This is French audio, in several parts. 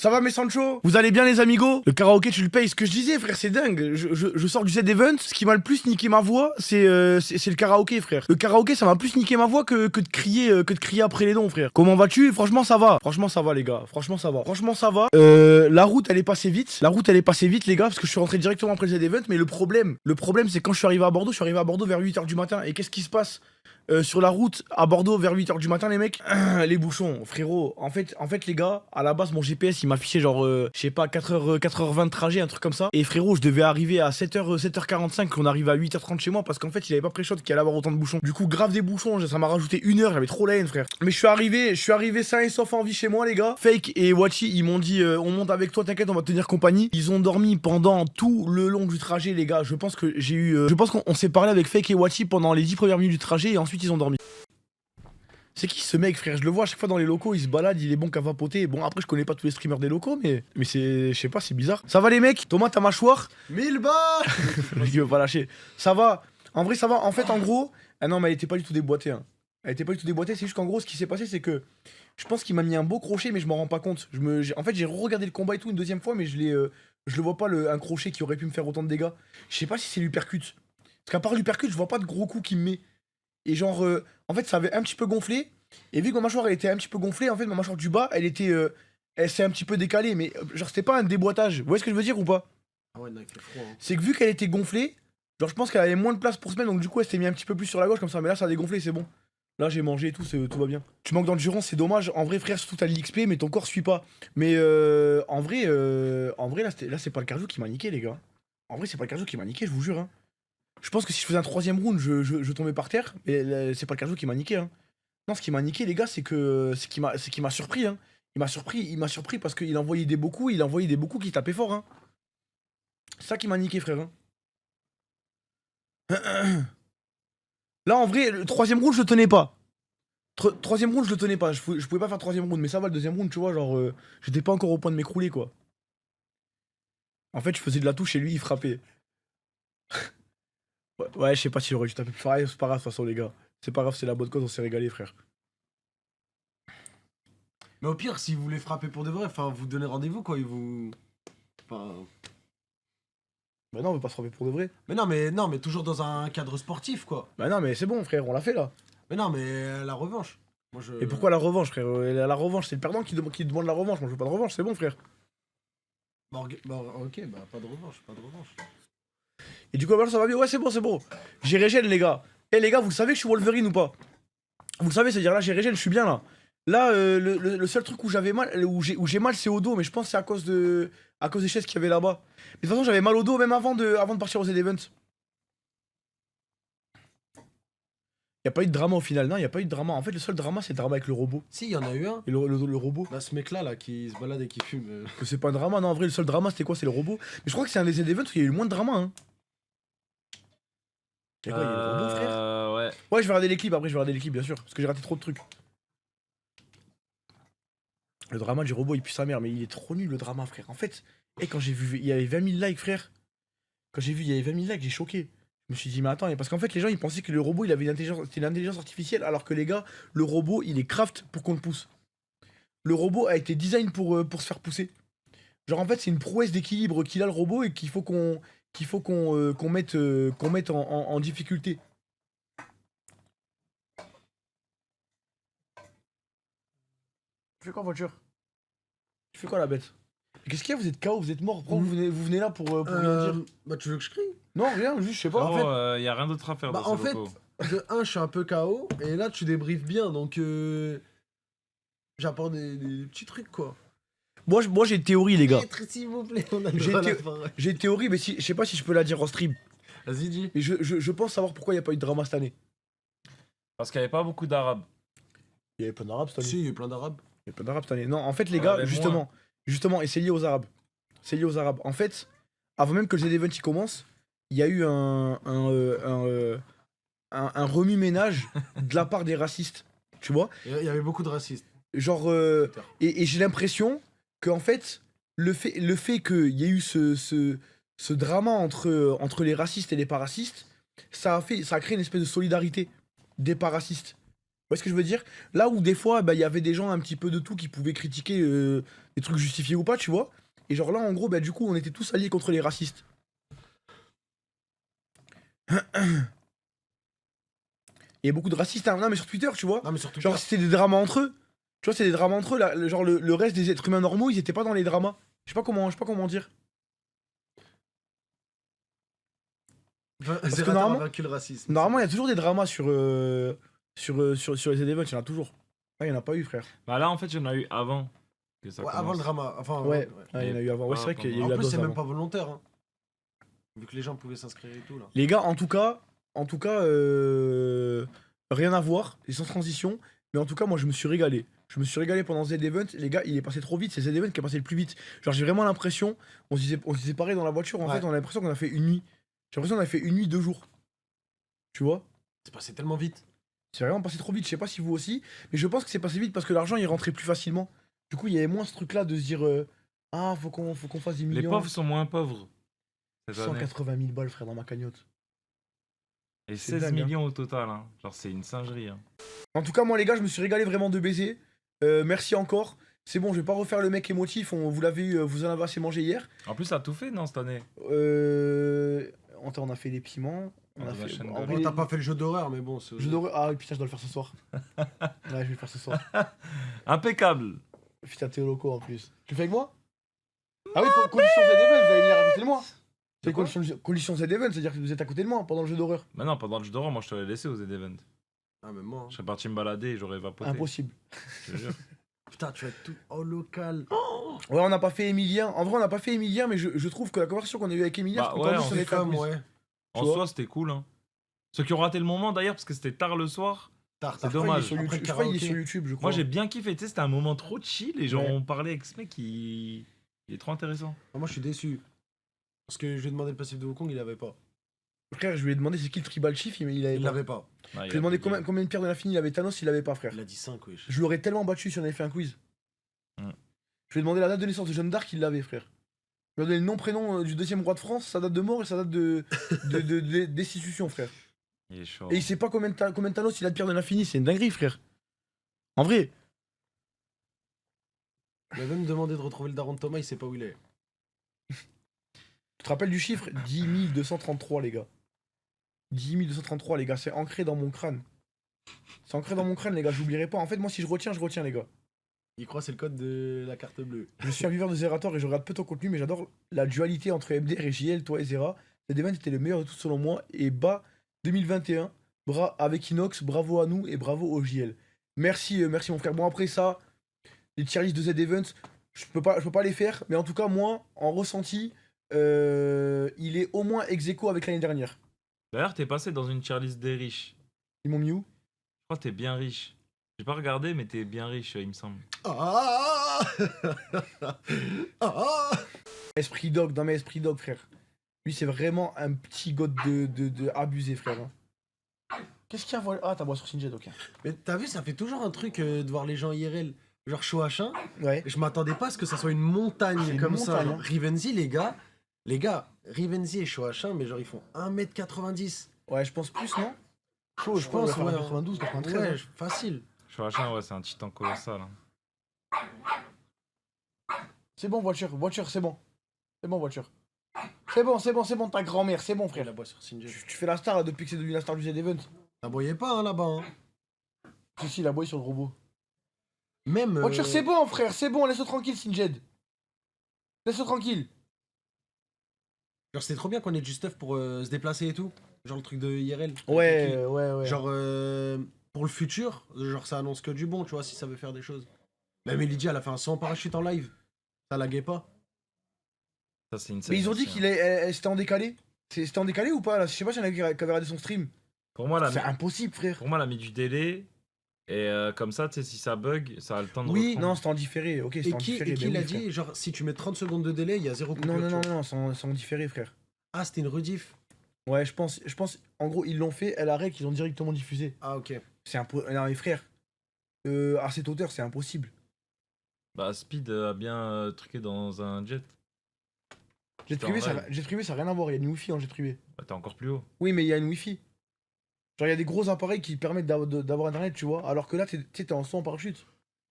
Ça va mes Sancho? Vous allez bien les amigos? Le karaoké tu le payes, ce que je disais frère c'est dingue. Je sors du Z-Event, ce qui m'a le plus niqué ma voix c'est le karaoké frère. Le karaoké ça m'a plus niqué ma voix que de crier après les dons frère. Comment vas-tu? Franchement ça va. Franchement ça va les gars. Franchement ça va. Franchement ça va. La route elle est passée vite. La route elle est passée vite les gars parce que je suis rentré directement après le Z-Event. Mais le problème c'est quand je suis arrivé à Bordeaux, je suis arrivé à Bordeaux vers 8h du matin. Et qu'est-ce qui se passe? Sur la route à Bordeaux vers 8h du matin les mecs, les bouchons frérot, en fait les gars, à la base mon GPS il m'affichait genre je sais pas 4h20 de trajet, un truc comme ça, et frérot je devais arriver à 7h45, qu'on arrive à 8h30 chez moi parce qu'en fait il avait pas pré-shot qu'il allait avoir autant de bouchons. Du coup grave des bouchons, ça m'a rajouté 1 heure, j'avais trop la haine frère. Mais je suis arrivé sain et sauf en vie chez moi les gars. Fake et Wachi ils m'ont dit on monte avec toi, t'inquiète on va te tenir compagnie. Ils ont dormi pendant tout le long du trajet les gars. Je pense que j'ai eu je pense qu'on s'est parlé avec Fake et Wachi pendant les 10 premières minutes du trajet et ensuite ils ont dormi. C'est qui ce mec frère? Je le vois à chaque fois dans les locaux, il se balade, il est bon qu'à vapoter. Bon après je connais pas tous les streamers des locaux mais c'est, je sais pas, c'est bizarre. Ça va les mecs? Thomas ta mâchoire? 1000 balles. Il veut pas lâcher. Ça va. En vrai ça va. En fait en gros, ah non mais elle était pas du tout déboîtée hein. Elle était pas du tout déboîtée, c'est juste qu'en gros ce qui s'est passé c'est que je pense qu'il m'a mis un beau crochet mais je m'en rends pas compte. En fait j'ai re-regardé le combat et tout une deuxième fois mais je le vois pas un crochet qui aurait pu me faire autant de dégâts. Je sais pas si c'est l'uppercut. Parce qu'à part l'uppercut je vois pas de gros coups qui me met. Et genre, en fait, ça avait un petit peu gonflé. Et vu que ma mâchoire elle était un petit peu gonflée, en fait, ma mâchoire du bas, elle s'est un petit peu décalée. Mais genre, c'était pas un déboîtage. Vous voyez ce que je veux dire ou pas? Ah ouais, non, il fait froid. Hein. C'est que vu qu'elle était gonflée, genre, je pense qu'elle avait moins de place pour se mettre. Donc, du coup, elle s'était mis un petit peu plus sur la gauche comme ça. Mais là, ça a dégonflé, c'est bon. Là, j'ai mangé et tout, tout va bien. Tu manques d'endurance, c'est dommage. En vrai, frère, surtout t'as l'XP, mais ton corps suit pas. Mais en vrai, là, c'est pas le cardio qui m'a niqué, les gars. En vrai, c'est pas le cardio qui m'a niqué, je vous jure. Hein. Je pense que si je faisais un troisième round, je tombais par terre. Mais c'est pas le cardio qui m'a niqué. Hein. Non, ce qui m'a niqué, les gars, c'est qu'il m'a surpris. Hein. Il m'a surpris parce qu'il envoyait des beaux coups, qui tapaient fort. Hein. C'est ça qui m'a niqué, frère. Hein. Là, en vrai, le troisième round, je le tenais pas. Troisième round, je le tenais pas. Je pouvais pas faire troisième round, mais ça va, le deuxième round, tu vois, genre, j'étais pas encore au point de m'écrouler, quoi. En fait, je faisais de la touche et lui, il frappait. Ouais, je sais pas si j'aurais dû taper plus fort. C'est pas grave, de toute façon, les gars. C'est pas grave, c'est la bonne cause, on s'est régalé, frère. Mais au pire, si vous voulez frapper pour de vrai, enfin, vous donnez rendez-vous, quoi, et vous... Enfin... Bah non, on veut pas se frapper pour de vrai. Mais non, mais toujours dans un cadre sportif, quoi. Bah non, mais c'est bon, frère, on l'a fait, là. Mais non, mais la revanche. Moi, Et pourquoi la revanche, frère? La revanche, c'est le perdant qui demande la revanche. Moi, je veux pas de revanche, c'est bon, frère. Bah, ok, bah, pas de revanche, pas de revanche. Et du coup, alors, ça va bien? Ouais, c'est bon, c'est bon. J'ai régène, les gars. Eh, les gars, vous le savez que je suis Wolverine ou pas? Vous le savez, c'est-à-dire là, j'ai régène, je suis bien, là. Là, le seul truc où j'avais mal, où j'ai mal, c'est au dos, mais je pense que c'est à cause des chaises qu'il y avait là-bas. Mais de toute façon, j'avais mal au dos même avant de partir au Z-Event. Y a pas eu de drama au final, non, y a pas eu de drama. En fait, le seul drama, c'est le drama avec le robot. Si, il y en a eu un. Et le robot. Là, ce mec-là, là, qui se balade et qui fume. Que c'est pas un drama, non, en vrai, le seul drama, c'était quoi? C'est le robot. Mais je crois que c'est un des Z-Events où il y a eu le moins de drama, hein. Y'a quoi, y'a le robot, frère? Ouais. Ouais, je vais regarder les clips, après, je vais regarder les clips, bien sûr. Parce que j'ai raté trop de trucs. Le drama du robot, il pue sa mère, mais il est trop nul, le drama, frère. En fait, quand j'ai vu, il y avait 20 000 likes, frère. Quand j'ai vu, il y avait 20 000 likes, j'ai choqué. Je me suis dit, mais attends, parce qu'en fait, les gens, ils pensaient que le robot, il avait c'était une intelligence artificielle, alors que les gars, le robot, il est craft pour qu'on le pousse. Le robot a été design pour se faire pousser. Genre, en fait, c'est une prouesse d'équilibre qu'il a, le robot, et qu'il faut qu'on mette en difficulté. Tu fais quoi, voiture? Tu fais quoi, la bête? Qu'est-ce qu'il y a? Vous êtes KO, vous êtes mort. Pourquoi vous venez là pour rien dire? Bah, tu veux que je crie? Non, rien, juste, je sais pas. En fait, y a rien d'autre à faire Bah, dans en ces fait, locaux. de 1, je suis un peu KO, et là, tu débriefes bien, donc j'apporte des petits trucs, quoi. Moi j'ai une théorie, les gars. S'il vous plaît, on a le J'ai droit à la été- parole. J'ai une théorie, mais je sais pas si je peux la dire en stream. Vas-y, dis. Mais je pense savoir pourquoi il n'y a pas eu de drama cette année. Parce qu'il n'y avait pas beaucoup d'arabes. Il y avait plein d'arabes cette année. Si, il y a eu plein d'arabes. Il y avait plein d'arabes cette année. Non, en fait, les Ouais, gars, mais justement, et c'est lié aux arabes. C'est lié aux arabes. En fait, avant même que le Z-Event il commence, il y a eu un remue-ménage de la part des racistes. Tu vois? Il y avait beaucoup de racistes. Genre, et j'ai l'impression que en fait, le fait qu'il y ait eu ce drama entre les racistes et les paracistes, ça a créé une espèce de solidarité des paracistes. Vous voyez ce que je veux dire? Là où des fois, bah, il y avait des gens un petit peu de tout qui pouvaient critiquer des trucs justifiés ou pas, tu vois. Et genre là, en gros, bah du coup, on était tous alliés contre les racistes. Il y a beaucoup de racistes, hein. Non mais sur Twitter, tu vois. Non, mais surtout. Genre c'était des dramas entre eux. Tu vois, c'est des dramas entre eux. Là, genre le reste des êtres humains normaux, ils étaient pas dans les dramas. Je sais pas comment dire. Zerator a normalement- vaincu le racisme. Normalement, il y a toujours des dramas sur sur les Z-Events, il y en a toujours. Là, il y en a pas eu, frère. Bah là, en fait, il y en a eu avant que ça Ouais, avant le commence. drama. Enfin, Ouais, ouais. il y en a eu avant. Ouais, c'est vrai qu'il y a eu En la plus, dose c'est même avant. pas volontaire. Hein. Vu que les gens pouvaient s'inscrire et tout là. Les gars, en tout cas, rien à voir, et sans transition. Mais en tout cas, moi, je me suis régalé. Je me suis régalé pendant Z-Event. Les gars, il est passé trop vite. C'est Z-Event qui est passé le plus vite. Genre, j'ai vraiment l'impression, on se disait pareil dans la voiture. En Ouais. fait, on a l'impression qu'on a fait une nuit. J'ai l'impression qu'on a fait une nuit, 2 jours. Tu vois? C'est passé tellement vite. C'est vraiment passé trop vite. Je sais pas si vous aussi. Mais je pense que c'est passé vite parce que l'argent, il rentrait plus facilement. Du coup, il y avait moins ce truc-là de se dire ah, faut qu'on fasse des Les millions. pauvres sont moins pauvres cette année. 180 000 balles, frère, dans ma cagnotte. Et c'est 16 dingue, hein. millions au total. Hein. Genre, c'est une singerie. Hein. En tout cas, moi, les gars, je me suis régalé vraiment de baiser. Merci encore. C'est bon, je vais pas refaire le mec émotif. Vous l'avez eu, vous en avez assez mangé hier. En plus, ça a tout fait, non, cette année. On a fait les piments. On a la fait. chaîne En de- vrai, Bon, t'as pas fait le jeu d'horreur, mais bon. c'est- je devrais. Ah putain, je dois le faire ce soir. Ouais, je vais le faire ce soir. Impeccable. Putain, t'es au loco en plus. Tu le fais avec moi? Ah oui, condition Z-Event, vous allez venir à côté de moi. C'est quoi condition Z-Event, c'est-à-dire que vous êtes à côté de moi pendant le jeu d'horreur. Mais non, pendant le jeu d'horreur, moi, je t'aurais laissé aux Z-Event. Ah, même moi. Je serais parti me balader et j'aurais vapoté. Impossible. Je te jure. Putain, tu vas être tout au local. Ouais, on n'a pas fait Emilien. En vrai, on n'a pas fait Emilien, mais je trouve que la conversation qu'on a eue avec Emilien, Bah c'est ouais, encore on mieux si on fait avait fait un Comme, quiz. ouais. En Tu vois soi, c'était cool. Hein. Ceux qui ont raté le moment, d'ailleurs, parce que c'était tard le soir. Tard, C'est tard. Je crois dommage. qu'il est sur Après YouTube- le je crois qu'il est karaoké. sur YouTube, je crois. Moi, j'ai bien kiffé. Tu sais, c'était un moment trop chill et genre, Ouais. on parlait avec ce mec, il est trop intéressant. Ah, moi, je suis déçu. Parce que je lui ai demandé le passif de Wukong, il avait pas. Frère, je lui ai demandé c'est qui le tribal chief, il avait Il pas. l'avait pas. Ah, Je lui ai demandé combien de pierres de l'infini il avait Thanos, il avait pas, frère. Il a dit 5, wesh. Je l'aurais tellement battu si on avait fait un quiz. Mm. Je lui ai demandé la date de naissance de Jeanne d'Arc, il l'avait, frère. Je lui ai donné le nom, prénom du deuxième roi de France, sa date de mort et sa date de destitution, frère. Il est chaud. Et il sait pas combien de Thanos il a de pierres de l'infini, c'est une dinguerie, frère. En vrai. Il avait même demandé de retrouver le daron de Thomas, il sait pas où il est. Tu te rappelles du chiffre 10 233, les gars. 10 233, les gars, c'est ancré dans mon crâne. C'est ancré dans mon crâne, les gars, j'oublierai pas. En fait, moi, si je retiens, les gars. Il croit que c'est le code de la carte bleue. Je suis un viveur de Zerator et je regarde peu ton contenu, mais j'adore la dualité entre MDR et JL, toi et Zera. Cet event était le meilleur de tous selon moi. Et bas 2021, avec Inox, bravo à nous et bravo au JL. Merci, merci mon frère. Bon, après ça, les tier list de Z-Events, je peux pas les faire, mais en tout cas, moi, en ressenti, il est au moins ex aequo avec l'année dernière. D'ailleurs, t'es passé dans une tier list des riches. Ils m'ont mis où? Je crois que t'es bien riche. J'ai pas regardé, mais t'es bien riche, il me semble. Ah Ah Esprit Dog, dans mes Esprit Dog, frère. Lui, c'est vraiment un petit god de abusé, frère. hein. Qu'est-ce qu'il y a voilà? Ah, t'as bois sur Sinjet, ok. Mais t'as vu, ça fait toujours un truc de voir les gens IRL. Genre chaud H1. Ouais. Je m'attendais pas à ce que ça soit une montagne C'est une comme ça. montagne, Genre, hein. Rivenzi, les gars, Rivenzi et chaud H1, mais genre ils font 1m90. Ouais, je pense plus, non? Chaud, Je pense, ouais. 92, 93. Ouais, hein. facile. Chouachin, ouais, c'est un titan colossal. Hein. C'est bon, voiture, c'est bon. C'est bon, voiture. C'est bon, ta grand-mère, c'est bon, Il frère. la boit sur Sinjet. Tu fais la star là, depuis que c'est devenu la star du Z-Event. T'aboyais pas hein, là-bas. Hein. Si, il a boyé sur le robot. Même. Voiture, c'est bon, frère, c'est bon, laisse-le tranquille, Sinjed. Laisse-le tranquille. Genre c'était trop bien qu'on ait du stuff pour se déplacer et tout. Genre le truc de IRL. Ouais. Genre pour le futur, genre ça annonce que du bon, tu vois, si ça veut faire des choses. Même Lydia, elle a fait un saut en parachute en live. Ça laguait pas. Ça, c'est une Mais ils ont dit scène, qu'il c'était en décalé. C'était en décalé ou pas là? Je sais pas si y en a qui avaient regardé son stream. Pour moi, C'est impossible, frère. pour moi, elle a mis du délai. Et comme ça, tu sais, si ça bug, ça a le temps de Oui, reprendre. non, c'était en différé. Ok, Et c'était en qui, différé. et qui mais l'a oui, frère. dit genre si tu mets 30 secondes de délai, il y a zéro coupure. Non, tu vois. c'est en différé, frère. Ah, c'était une rediff. Ouais, je pense, en gros, ils l'ont fait, elle arrête, ils ont directement diffusé. Ah, ok. C'est impossible. Non, mais frère, à cette hauteur, c'est impossible. Bah, Speed a bien truqué dans un jet. Jet C'était privé, en ça live. jet privé, ça n'a rien à voir, il y a une Wi-Fi en jet privé. Bah, t'es encore plus haut. Oui, mais il y a une Wi-Fi. Genre, il y a des gros appareils qui permettent d'avoir internet, tu vois. Alors que là, t'es en saut en parachute.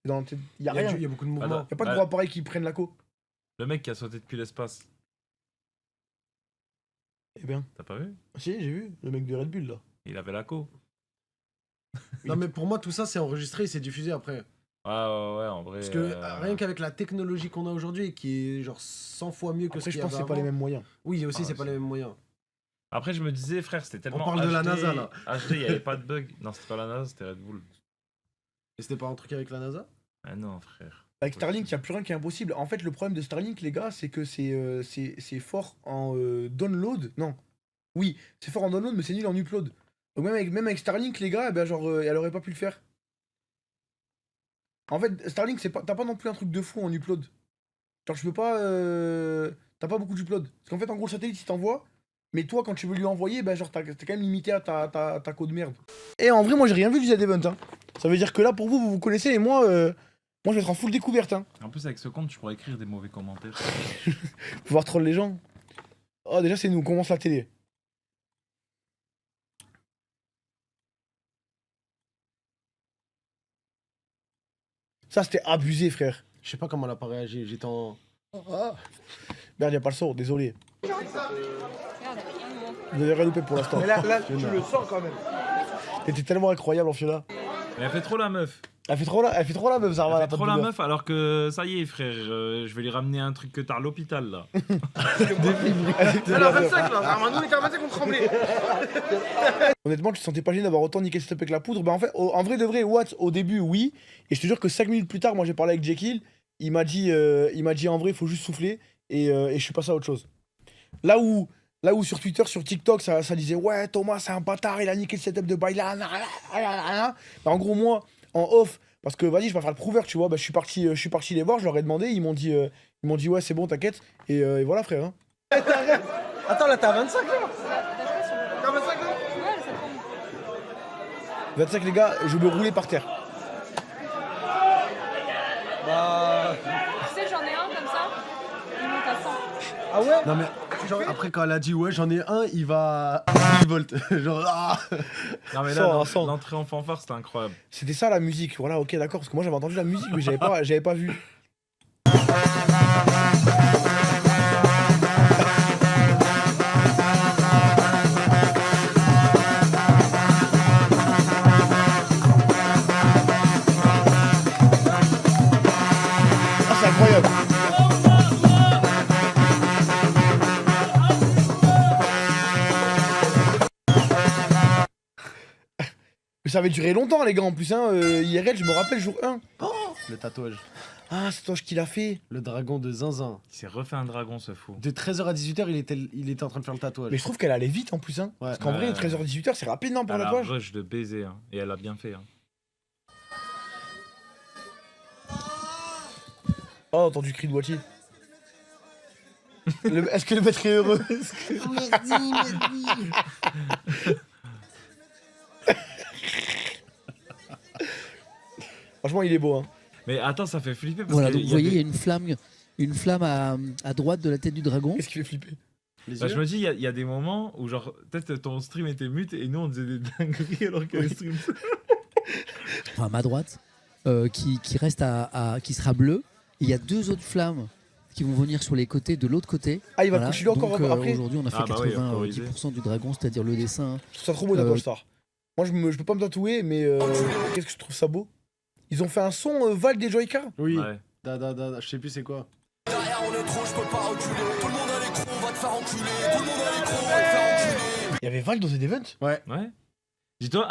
Il y a rien. Il y a beaucoup de mouvements. Bah, Y a pas de gros appareils qui prennent la co. Le mec qui a sauté depuis l'espace. Eh bien. T'as pas vu? Si, j'ai vu. Le mec de Red Bull, là. Il avait la co. Non, mais pour moi, tout ça, c'est enregistré et c'est diffusé après. Ouais, en vrai. Parce que rien qu'avec la technologie qu'on a aujourd'hui, qui est genre 100 fois mieux que Après, ce je qu'il y pense que avait c'est pas les avant. mêmes moyens. Oui, aussi, Ah, c'est pas c'est- les mêmes moyens. Après, je me disais, frère, c'était tellement. parle de la NASA, là. HD, il y avait pas de bug. Non, c'était pas la NASA, c'était Red Bull. Et c'était pas un truc avec la NASA? Ah non, frère. Avec Starlink, il n'y a plus rien qui est impossible. En fait, le problème de Starlink, les gars, c'est que c'est fort en download. Non. Oui, c'est fort en download, mais c'est nul en upload. Donc même avec Starlink, les gars, eh ben, genre, elle aurait pas pu le faire. En fait, Starlink, t'as pas non plus un truc de fou en upload. Genre, je peux pas. T'as pas beaucoup d'upload. Parce qu'en fait, en gros, le satellite, il t'envoie. Mais toi, quand tu veux lui envoyer, ben, genre, t'es quand même limité à ta code merde. Et en vrai, moi, j'ai rien vu du Z-Event. Hein. Ça veut dire que là, pour vous, vous connaissez, et moi, je vais être en full découverte. Hein. En plus, avec ce compte, tu pourrais écrire des mauvais commentaires. Pouvoir troll les gens. Oh, déjà, c'est nous, on commence la télé. Ça, c'était abusé, frère. Je sais pas comment elle a pas réagi. J'étais en. Merde, y'a pas le son, désolé. Vous avez rien loupé pour l'instant. Mais là, tu le sens quand même. T'étais tellement incroyable en Fiona. Mais elle fait trop la meuf. Elle fait trop la meuf, Zarma. Elle fait trop la meuf, alors que ça y est, frère. Je vais lui ramener un truc que t'as à l'hôpital, là. Elle a 25 là, Zarma, nous, il était à 25, on tremblait. Honnêtement, tu te sentais pas gêné d'avoir autant niqué cette avec la poudre. Ben en fait, en vrai de vrai, Watt, au début, oui. Et je te jure que 5 minutes plus tard, moi j'ai parlé avec Jekyll. Il m'a dit en vrai, il faut juste souffler. Et je suis passé à autre chose. Là où sur Twitter, sur TikTok, ça disait ouais, Thomas, c'est un bâtard, il a niqué le setup de Bailan. Ben, en gros, moi, en off, parce que vas-y, je vais faire le prouveur, tu vois, bah, je suis parti les voir, je leur ai demandé, ils m'ont dit ouais, c'est bon, t'inquiète. Et voilà, frère. Hein. Attends, là, t'as 25 là? T'as 25 là? Ouais, ça prend. 25, les gars, je me roulais par terre. Bah. Tu sais, j'en ai un comme ça, il monte à 100. Ah ouais? Non, mais genre, après, quand elle a dit ouais, j'en ai un, il va à 10 volts. Genre, ah. Non, mais Sans, là, sans. l'entrée en fanfare, c'était incroyable. C'était ça la musique, voilà, ok, d'accord, parce que moi j'avais entendu la musique, mais j'avais pas vu. Ah, c'est incroyable. Mais ça avait duré longtemps, les gars, en plus, hein. IRL, je me rappelle, jour 1. Le tatouage. Ah, c'est toi qui l'a fait. Le dragon de Zinzin. Il s'est refait un dragon, ce fou. De 13h à 18h, il était en train de faire le tatouage. Mais je trouve qu'elle allait vite en plus, hein. Ouais. Parce qu'en vrai, Ouais. 13h-18h, c'est rapide, non, pour Elle la a plage. rush de baiser, hein. Et elle a bien fait, hein. Oh, entendu cri de Wati. Est-ce que le maître est heureux? Franchement, il est beau, hein. Mais attends, ça fait flipper parce Voilà, que donc y vous a voyez, il des- y a une flamme à droite de la tête du dragon. Qu'est-ce qui fait flipper? Les Bah, yeux. je me dis, il y a des moments où, genre, peut-être ton stream était mute et nous, on faisait des dingueries alors que le stream. Enfin, à ma droite, qui reste qui sera bleu. Et il y a deux autres flammes qui vont venir sur les côtés de l'autre côté. Ah, il va Voilà. continuer encore Donc, après. aujourd'hui, on a fait Ah bah oui, 90% du dragon, c'est-à-dire le dessin. Je trouve ça trop beau, tatouage Star. Moi, je peux pas me tatouer, mais qu'est-ce que je trouve ça beau. Ils ont fait un son Val des Joyka. Oui. Ouais. Je sais plus c'est quoi. Il y avait Val dans The Event. Ouais. Dis-toi,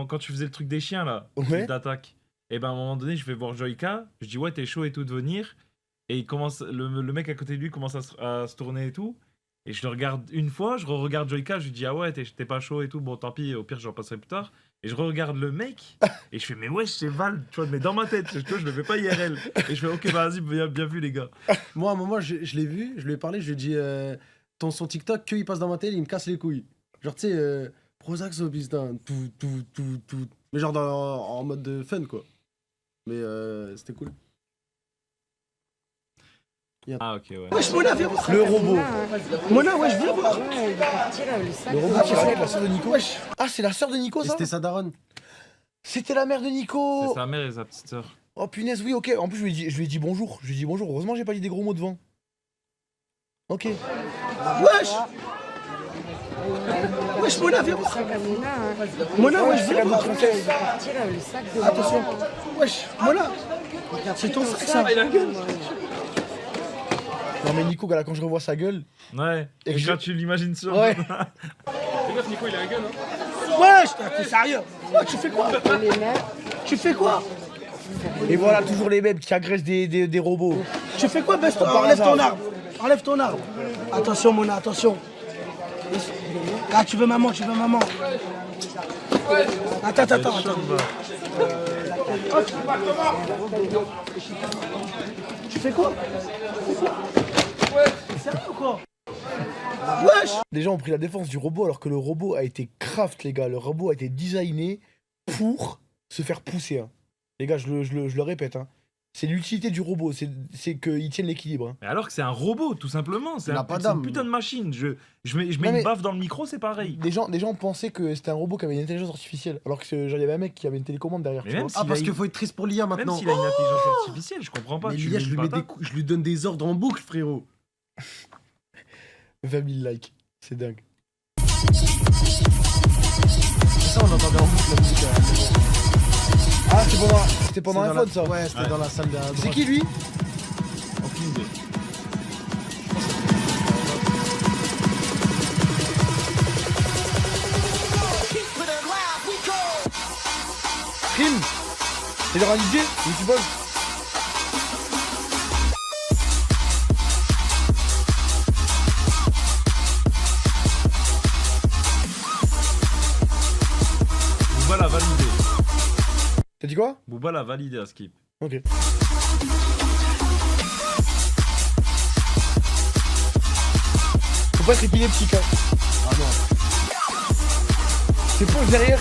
quand tu faisais le truc des chiens, là, le Ouais. truc d'attaque, et ben à un moment donné, je vais voir Joyka, je dis, ouais, t'es chaud et tout de venir. Et il commence, le mec à côté de lui commence à se tourner et tout. Et je le regarde une fois, je re-regarde Joyka, je lui dis, ah ouais, t'es pas chaud et tout, bon tant pis, au pire, j'en passerai plus tard. Et je re-regarde le mec, et je fais, mais ouais, c'est Val, tu vois, mais dans ma tête, tu vois, je le fais pas IRL. Et je fais, ok, vas-y, bien vu, les gars. Moi, à un moment, je l'ai vu, je lui ai parlé, je lui ai dit ton son TikTok, qu'il passe dans ma télé, il me casse les couilles. Genre, tu sais, Prozac, Zobistan, tout. Mais genre en mode de fun, quoi. Mais c'était cool. Ah, ok, ouais. Le robot. Mona, ouais, je viens voir. Le robot qui raquette la sœur de Nico. Ah, c'est la sœur de Nico, Et ça? c'était sa daronne. C'était la mère de C'est Nico. sa mère et sa petite sœur. Oh punaise, oui, ok. En plus, je lui ai dit bonjour. Je lui ai dit bonjour. Heureusement, j'ai pas dit des gros mots devant. Ok. Wesh Wesh, Mona, viens voir. Mona, wesh, viens voir. Attention. Wesh, Mona. C'est ton sac, ça. Non, mais Nico, là, quand je revois sa gueule. Ouais. Et Et je- quand tu l'imagines sur. Ouais. Wesh, t'es sérieux? Ouais, tu fais quoi? Tu fais quoi? Et voilà, toujours les mêmes qui agressent des robots. Tu fais quoi, Best? par Enlève hasard. ton arme. Enlève ton arme. Attention, Mona, attention. Ah, tu veux maman, tu veux maman. Attends. Tu fais quoi? T'es sérieux ou quoi? Wesh! Les gens ont pris la défense du robot alors que le robot a été craft, les gars. Le robot a été designé pour se faire pousser. Hein. Les gars, je le répète. Hein. C'est l'utilité du robot, c'est qu'il tienne l'équilibre. Hein. Mais alors que c'est un robot, tout simplement. C'est Il a un- pas c'est d'âme. une putain de machine. Je mets Non, mais- une baffe dans le micro, c'est pareil. Les gens pensaient que c'était un robot qui avait une intelligence artificielle. Alors que genre, il y avait un mec qui avait une télécommande derrière. Mais tu même vois. si- Ah, parce S'il a qu'il eu- faut être triste pour l'IA Même maintenant. s'il a une intelligence artificielle, je comprends pas. Mais tu l'IA, mets une patate. je lui donne des ordres en boucle, frérot. 20 000 likes. C'est dingue. Ça, on entendait en boucle la musique. Ah, c'était pendant un phone, ça. Ouais, c'était dans la salle de. C'est qui lui? Aucune idée. Crime. C'est genre un DJ ou tu bosses? Booba l'a validé. T'as dit quoi? Booba l'a validé à Skip. Ok. Faut pas être épileptique, hein. Ah non. C'est pour derrière.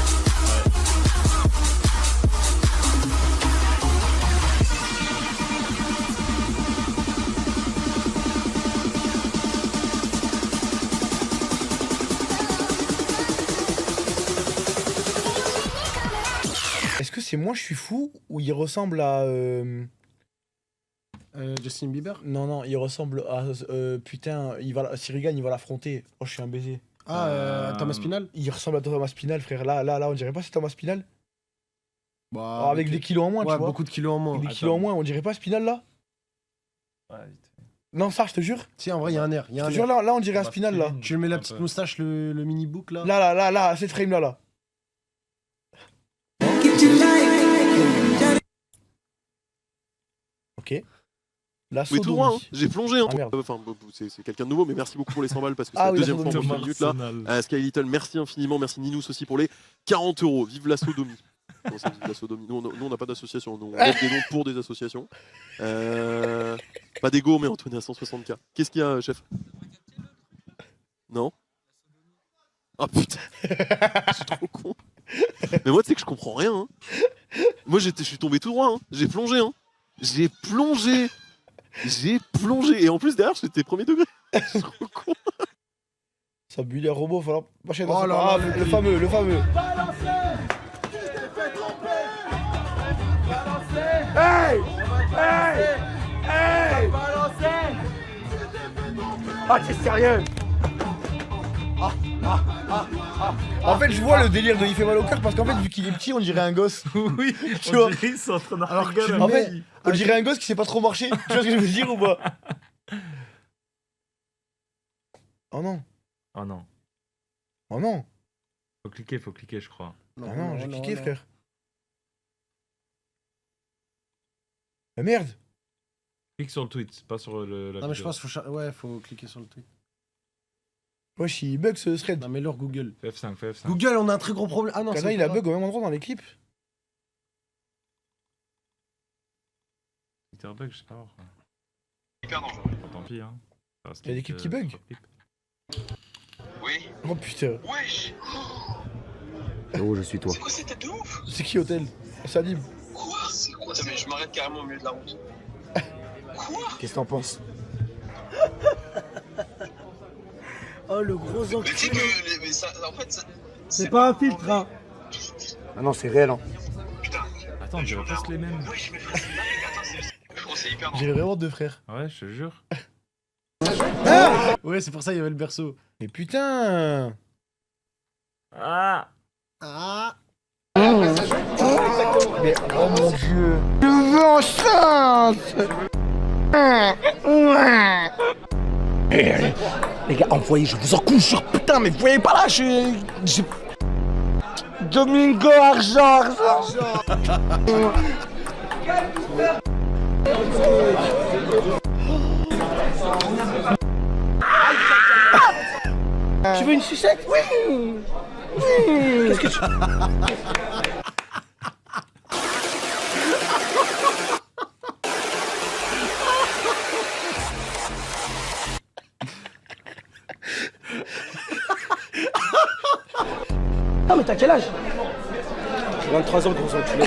Est-ce que c'est moi je suis fou ou il ressemble à Justin Bieber? non, il ressemble à putain, s'il gagne, il va l'affronter. Oh, je suis un baiser. Ah, Thomas Spinal? Il ressemble à Thomas Spinal, frère. Là, on dirait pas c'est Thomas Spinal. Bah, Oh, avec des kilos en moins, ouais, tu vois. beaucoup de kilos en moins. Avec des Attends. kilos en moins, on dirait pas Spinal là. Ouais, vite. Non, ça, je te jure. Si, en vrai, il y a un air. Il y Je a te un jure, air. là, on dirait un Bah, Spinal là. Spinal. Tu mets la Un petite peu. moustache, le mini book là. Là, cette frame là. Ok. La Oui, tout droit, hein. sodomie. J'ai plongé. Hein. Ah, merde. Enfin, c'est quelqu'un de nouveau, mais merci beaucoup pour les 100 balles parce que c'est Ah la oui, la deuxième fois en sodomie. 30 minutes là. Arsenal. Sky Little, merci infiniment. Merci Ninous aussi pour les 40 €. Vive la sodomie. Non, c'est vive la sodomie. Nous, on n'a pas d'association. Nous, on donne des dons pour des associations. Pas d'ego, mais Antoine à 160K. Qu'est-ce qu'il y a, chef? Non? Ah putain, je suis trop con. Mais moi, tu sais que je comprends rien. Hein. Moi, je suis tombé tout droit. Hein. J'ai plongé. Hein. J'ai plongé. Et en plus, derrière, j'étais premier degré. Je suis trop con. Ça bulle les robots, falloir. Machin, Oh là ah, là, le fameux. Ah, t'es sérieux? En fait, je vois le délire de il fait mal au cœur parce qu'en fait, vu qu'il est petit, on dirait un gosse. Oui, Tu vois. on dirait qu'ils sont en train de Alors que regarder tu En un fait, petit. on dirait un gosse qui sait pas trop marcher. Tu vois ce que je veux dire ou pas? Oh non. Oh non, Oh non. faut cliquer, je crois. Ah non, j'ai cliqué, frère. Ah merde. Clique sur le tweet, pas sur la Non, mais je vidéo. pense qu'il faut cliquer sur le tweet. Wesh, il bug ce thread. Non, mais leur Google. Fais F5, fais F5. Google, on a un très gros problème. Ah non, Kana, c'est il a pas bug au même endroit dans les clips. Twitter bug, je sais pas. Enfin. Hyper dangereux. Bon, tant pis, hein. Ça reste Il y a des clip, clips qui bug. sur clip. Oui. Oh putain. Wesh. Oh, je suis toi. C'est quoi cette tête de ouf? C'est qui Hôtel? Salim. Quoi? C'est quoi ça? Mais je m'arrête carrément au milieu de la route. Quoi? Qu'est-ce que t'en penses? Oh, le gros Mais tu sais enculé. que en fait ça. C'est pas un filtre, hein. Ah non, c'est réel, hein. Putain. Attends, on dirait tous les mêmes. Oui, mais c'est dingue, attends, frérot, c'est hyper J'ai vraiment deux frères. Ouais, je te jure. Ouais, c'est pour ça il y avait le berceau. Mais putain. Ah! Ah. Mais oh mon dieu. Je veux enceinte. Les gars, envoyez, je vous en conjure, putain, mais vous voyez pas là, j'ai... Domingo Argent. Tu veux une sucette? Oui. Qu'est-ce que tu... Ah mais t'as quel âge? J'ai 23 ans, gros enculé.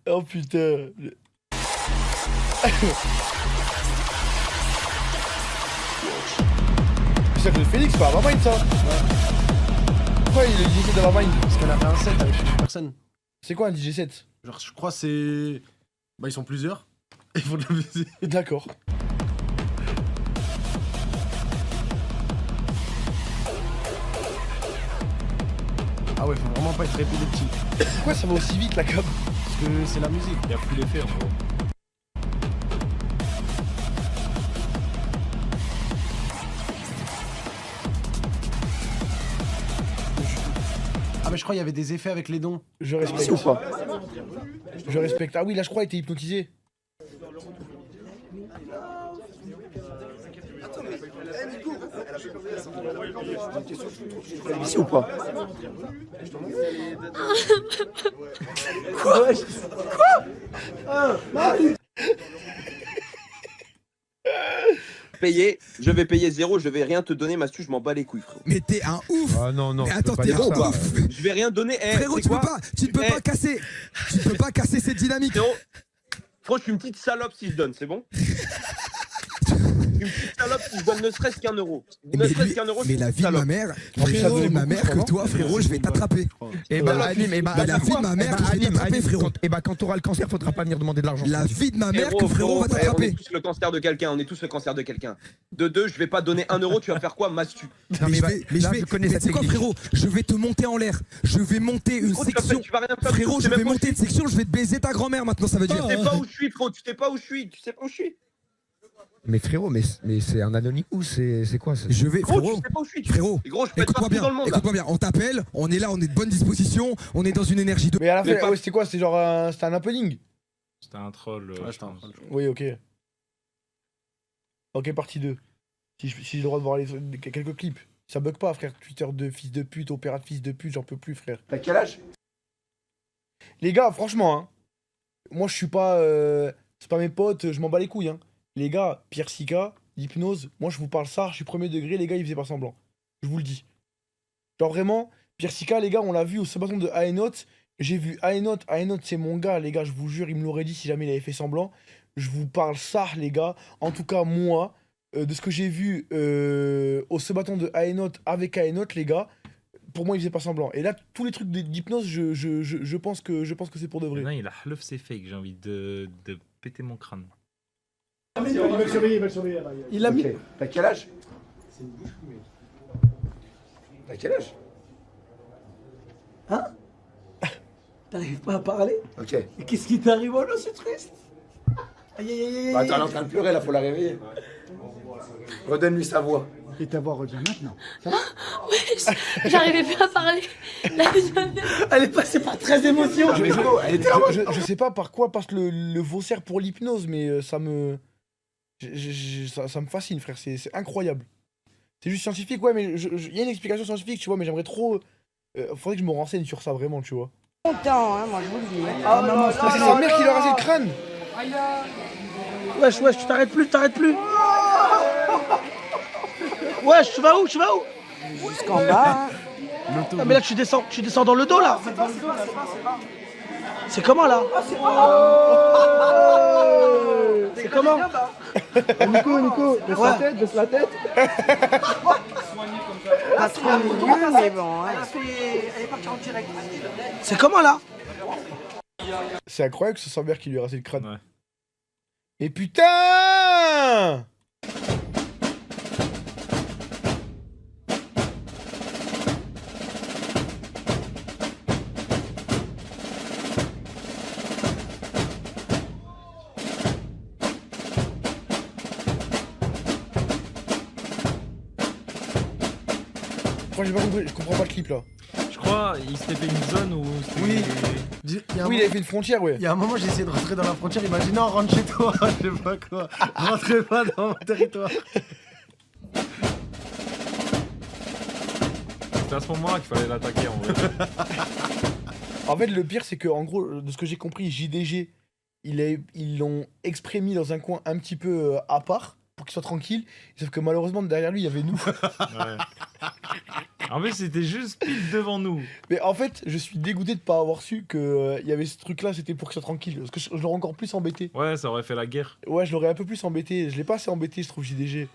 Oh putain. C'est ça que Félix, c'est pas Evermind ça. Pourquoi il DJ7 d'Evermind? Parce qu'elle a fait un set avec une personne. C'est quoi un DJ7? Genre, je crois c'est. Bah, ils sont plusieurs. Ils font de la musique. D'accord. Ah ouais, faut vraiment pas être épileptique. Pourquoi ça va aussi vite la cam? Parce que c'est la musique. Il y a plus l'effet en gros. Ah, mais je crois qu'il y avait des effets avec les dons. Je respecte. ou pas? Je respecte. Ah oui, là je crois il était hypnotisé. Ici ou pas? Je vais payer 0, je vais rien te donner, Mastu, je m'en bats les couilles, frérot. Mais t'es un ouf. Ah non, non. Mais tu attends, peux pas t'es dire un ça. ouf. Je vais rien donner, Frérot, tu ne peux pas casser. Tu ne peux pas casser cette dynamique. Frérot, je suis une petite salope si je donne, c'est bon? Une petite salope si je donne ne serait-ce qu'un euro. Ne serait-ce qu'un euro, je Mais suis la une vie de salope. ma mère, mais ça frérot, donnait ma beaucoup, mère je crois, que toi, frérot, je vais t'attraper. Et bah, Alim, Mais la vie de ma mère, que je vais t'attraper, frérot. Et bah, quand t'auras le cancer, faudra pas venir demander de l'argent. La vie de ma mère, Frérot, que frérot va on est t'attraper. tous le cancer de quelqu'un, on est tous le cancer de quelqu'un. De deux, je vais pas donner 1 euro, tu vas faire quoi, Mastu? Non, mais Mais je connais cette technique. Frérot, je vais te monter en l'air. Je vais monter une Frérot, section. tu vas rien faire. Frérot, tu je sais vais même pas où monter une section, je vais te baiser ta grand-mère maintenant, ça veut dire. Tu sais pas où je suis, frérot, tu sais pas où je suis, tu sais pas où je suis. Mais frérot, mais c'est un anonyme ou c'est quoi? Je vais, Gros, tu frérot. sais pas où je suis. Frérot, Et gros, je peux être écoute-moi partout bien, dans le monde. Là. écoute-moi bien, on t'appelle, on est là, on est de bonne disposition, on est dans une énergie de... Mais à la Mais fin, pas- ouais, c'était quoi? C'était genre c'était un happening? C'était un troll. Ouais, je c'était un pense. troll. Oui, ok. Ok, partie 2. Si j'ai le droit de voir quelques clips. Ça bug pas, frère. Twitter de fils de pute, opéra de fils de pute, j'en peux plus, frère. T'as quel âge? Les gars, franchement, hein, moi je suis pas. C'est pas mes potes, je m'en bats les couilles. Hein. Les gars, Pierre Sika, l'hypnose, moi je vous parle ça, je suis premier degré, les gars, ils faisaient pas semblant. Je vous le dis. Genre vraiment, Pierre Sika, les gars, on l'a vu au subathon de Aenot. J'ai vu Aenot, Aenot c'est mon gars, les gars, je vous jure, il me l'aurait dit si jamais il avait fait semblant. Je vous parle ça, les gars. En tout cas, moi, de ce que j'ai vu au subathon de Aenot avec Aenot, les gars, pour moi, il faisait pas semblant. Et là, tous les trucs d'hypnose, je pense que c'est pour de vrai. Non, il a hluff, c'est fake, j'ai envie de péter mon crâne. Il va le surveiller. Il l'a mis. T'as quel âge? T'as quel âge? Hein? T'arrives pas à parler? Ok. Et qu'est-ce qui t'arrive? Oh non, c'est triste. Aïe aïe aïe aïe. Bah, attends, elle est en train de pleurer là, faut la réveiller. Redonne-lui sa voix. Et ta voix revient maintenant. J'arrivais plus à parler. Elle est passée par 13 émotions. Je sais pas par quoi passe le Vaussaire pour l'hypnose, mais ça me fascine, frère. C'est incroyable. C'est juste scientifique, ouais, mais il y a une explication scientifique, tu vois, mais j'aimerais trop. Faudrait que je me renseigne sur ça vraiment, tu vois. Longtemps, hein, moi je vous le dis. Ah, maman, c'est sa mère qui lui a rasé le crâne. Wesh, tu t'arrêtes plus. Wesh, tu vas où? Jusqu'en bas. Ah, mais là tu descends dans le dos là. C'est comment là? C'est comment? Nico, baisse la tête, baisse la tête. Pas trop milieu, mais bon. Ouais. C'est comment là? C'est incroyable que ce soit sa mère qui lui a rasé le crâne. Ouais. Et putain! J'ai pas compris, je comprends pas le clip là. Je crois il s'était fait une zone où. Oui. Oui, il avait fait une frontière, ouais. Il y a un moment, j'ai essayé de rentrer dans la frontière, il m'a dit non, rentre chez toi, je sais pas quoi. Rentrez pas dans mon territoire. C'est à ce moment-là qu'il fallait l'attaquer en vrai. En fait, le pire, c'est que, en gros, de ce que j'ai compris, JDG, ils l'ont exprès mis dans un coin un petit peu à part pour qu'il soit tranquille. Sauf que malheureusement, derrière lui, il y avait nous. Ouais. En fait, c'était juste pile devant nous. Mais en fait, je suis dégoûté de pas avoir su que il y avait ce truc-là, c'était pour qu'il soit tranquille. Parce que je l'aurais encore plus embêté. Ouais, ça aurait fait la guerre. Ouais, je l'aurais un peu plus embêté. Je l'ai pas assez embêté, je trouve, JDG.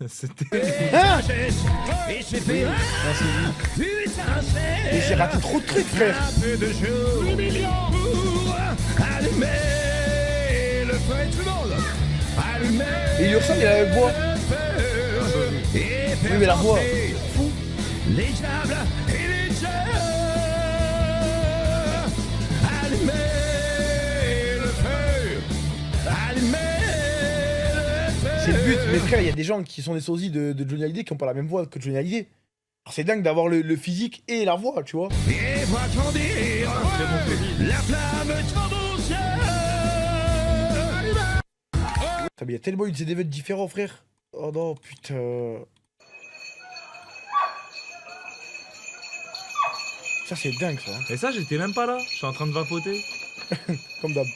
C'était. Hein? Et j'ai raté trop de trucs, frère. Et Urson, il avait le bois. Oui, mais la voix. Fou. Les diables et les dieux. Allumez le feu. Allumez le feu. C'est le but, mais frère, il y a des gens qui sont des sosies de Johnny Hallyday qui ont pas la même voix que Johnny Hallyday. Alors c'est dingue d'avoir le physique et la voix, tu vois. Et moi t'en dire, la flamme tombe au ciel. Putain, mais il y a tellement eu des événements différents, frère. Oh non, putain. Ça, c'est dingue, ça. Et ça, j'étais même pas là. Je suis en train de vapoter. Comme d'hab.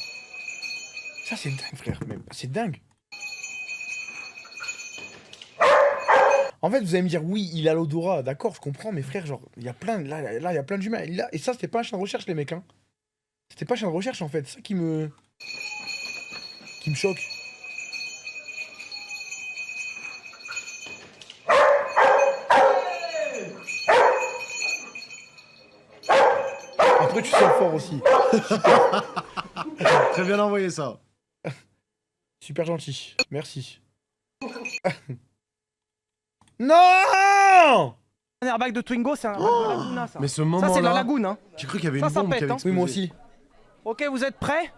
Ça, c'est dingue, frère. C'est dingue. En fait, vous allez me dire, oui, il a l'odorat. D'accord, je comprends, mais frère, genre, il y a plein... Là, il y a plein d'humains. Et ça, c'était pas un chien de recherche, les mecs, hein. C'était pas un chien de recherche, en fait. C'est ça qui me choque. Après, tu sens fort aussi. Très bien envoyé, ça. Super gentil. Merci. Non! Un airbag de Twingo, c'est un airbag de Laguna, ça. Mais ce moment-là... Ça, c'est la Lagune, hein. J'ai cru qu'il y avait une ça bombe pète, qui avait hein. explosé. Oui, moi aussi. Ok, vous êtes prêts?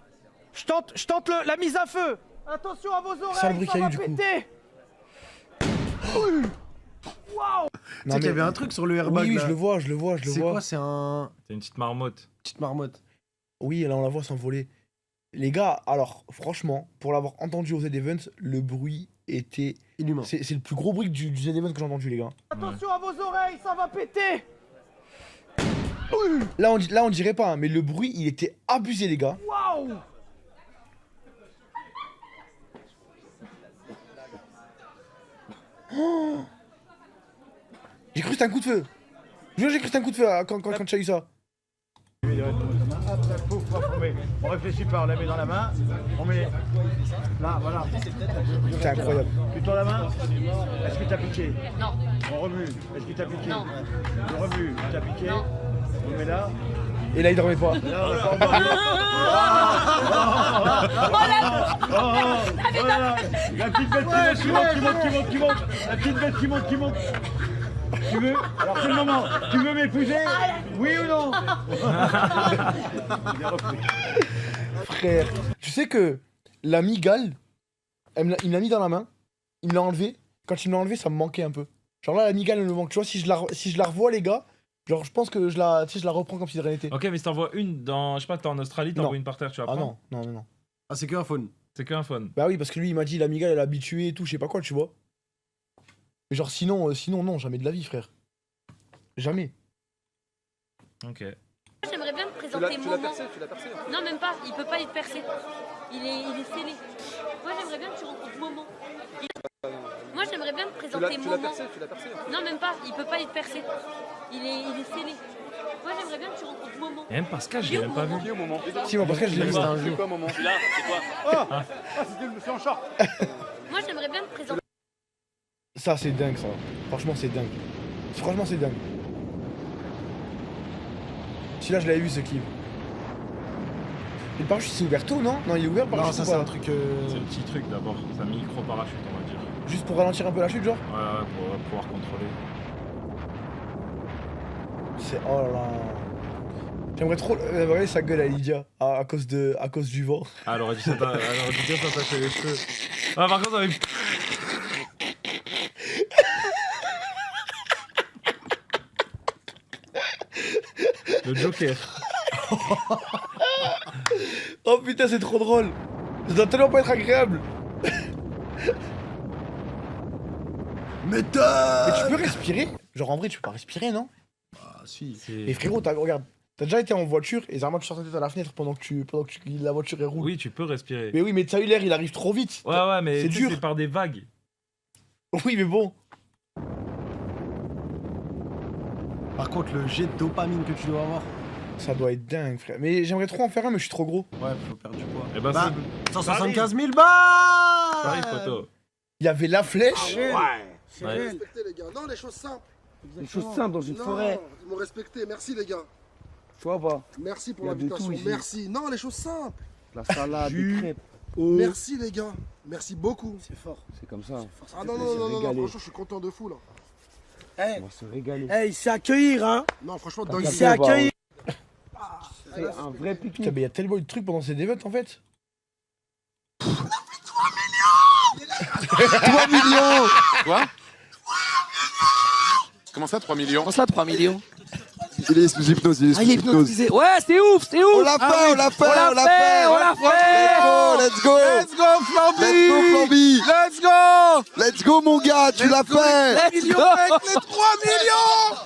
Je tente la mise à feu. Attention à vos oreilles, Ça, le bruit ça qu'il y a va eu, du coup. péter. Waouh! Tu sais qu'il y avait un truc sur le airbag, Oui, là. je le vois. C'est quoi? C'est un... C'est une petite marmotte. Petite marmotte. Oui, là, on la voit s'envoler. Les gars, alors, franchement, pour l'avoir entendu au Z-Event, le bruit était... inhumain. C'est le plus gros bruit du Z-Event que j'ai entendu, les gars. Attention à vos oreilles, ça va péter. Là, on dirait pas, hein, mais le bruit, il était abusé, les gars. Waouh! Oh, j'ai cru que c'était un coup de feu. Je jure, j'ai cru que c'était un coup de feu quand tu as eu ça. On réfléchit pas, on la met dans la main, on met là, voilà. C'est incroyable. Tu tends la main, est-ce que t'as piqué? Non. On remue, est-ce que t'as piqué? Non. On remue, t'as piqué? Non. On met là. Et là, il dormait pas. Là, on va voilà. La petite bête qui monte. La petite bête qui monte. Tu veux? Alors c'est le moment. Tu veux m'épouser? Oui ou non? Frère, tu sais que l'ami Gal, il me l'a mis dans la main, il me l'a enlevé. Quand il me l'a enlevé, ça me manquait un peu. Genre là, l'ami Gal, elle me manque. Tu vois, si je la revois, les gars, genre je pense que je la reprends comme si de rien n'était. Ok, mais si t'envoies une dans. Je sais pas, t'es en Australie, t'envoies une par terre, tu vas Ah prendre? non. Ah, c'est qu'un phone. C'est qu'un phone. Bah oui, parce que lui, il m'a dit, l'ami Gal, elle est habituée et tout, je sais pas quoi, tu vois. Mais genre, sinon, non, jamais de la vie, frère. Jamais. Ok. J'aimerais bien me présenter Momo. Tu l'as percé? Non, même pas, il peut pas être percé. Il est scellé. Moi, j'aimerais bien que tu rencontres Momo. Moi, j'aimerais bien me présenter Momo. Tu l'as percé? Non, même pas, il peut pas être percé. Il est scellé. Moi, j'aimerais bien que tu rencontres Moment. Et même Pascal, je l'ai même pas vu. Si, moi, Pascal, je l'ai vu, c'était un jeu. Quoi, moment? Celui-là, c'est quoi? Ah, c'était le monsieur en short. Moi, j'aimerais bien te présenter. Ça, c'est dingue, ça. Franchement, c'est dingue. Franchement, c'est dingue. Celui-là, je l'avais vu, ce clip. Le parachute, c'est ouvert tôt, non? Non, il est ouvert, le Non, parachute. ça, ou c'est pas un truc. C'est un petit truc d'abord. C'est un micro-parachute, on va dire. Juste pour ralentir un peu la chute, genre? Ouais, pour pouvoir contrôler. C'est. Oh là là. J'aimerais trop. Regardez sa gueule à Lydia. À cause du vent. Ah, elle aurait dû s'attacher les cheveux. Ah, par contre, avec. Le Joker. Oh putain, c'est trop drôle. Ça doit tellement pas être agréable. Mais tu peux respirer? Genre en vrai, tu peux pas respirer, non? Ah, si. Et frérot, regarde, t'as déjà été en voiture et généralement tu sors ta tête à la fenêtre pendant que la voiture est roule. Oui, tu peux respirer. Mais oui, mais t'as eu l'air, il arrive trop vite. Ouais, mais c'est dur. c'est par des vagues. Oui, mais bon. Par contre, le jet de dopamine que tu dois avoir. Ça doit être dingue, frère. Mais j'aimerais trop en faire un, mais je suis trop gros. Ouais, faut perdre du poids. Et bah, Bah, c'est. 175 000 balles. Ça arrive, photo. Il y avait la flèche. Ouais. Ouais. Respectez les gars. Non, les choses simples. Des choses simples dans une Non, forêt. ils m'ont respecté. Merci les gars. Tu vois pas? Merci pour Il y a de l'invitation. tout ici. Merci. Non, les choses simples. La salade, Jus. des crêpes. Merci les gars. Merci beaucoup. C'est fort, c'est comme ça. Ah non, non, non, non, non, franchement, je suis content de fou là. On va se régaler. Eh, il sait accueillir, hein. Non, franchement, T'as dingue. Il sait accueillir. C'est un vrai Putain, pique-nique. mais il y a tellement eu de trucs pendant ces events en fait. 3 millions. Quoi? Comment ça, 3 millions? Comment ça, 3 millions? Il est sous hypnose, il est sous Ah, il est hypnose. hypnotisé. Ouais, c'est ouf, c'est ouf. On l'a fait, on l'a fait, on l'a fait, on l'a fait. Let's go, Let's go, Flamby. let's go, Flamby. Let's go. Let's go, mon gars, tu l'as fait. Les millions, mec, les 3 millions.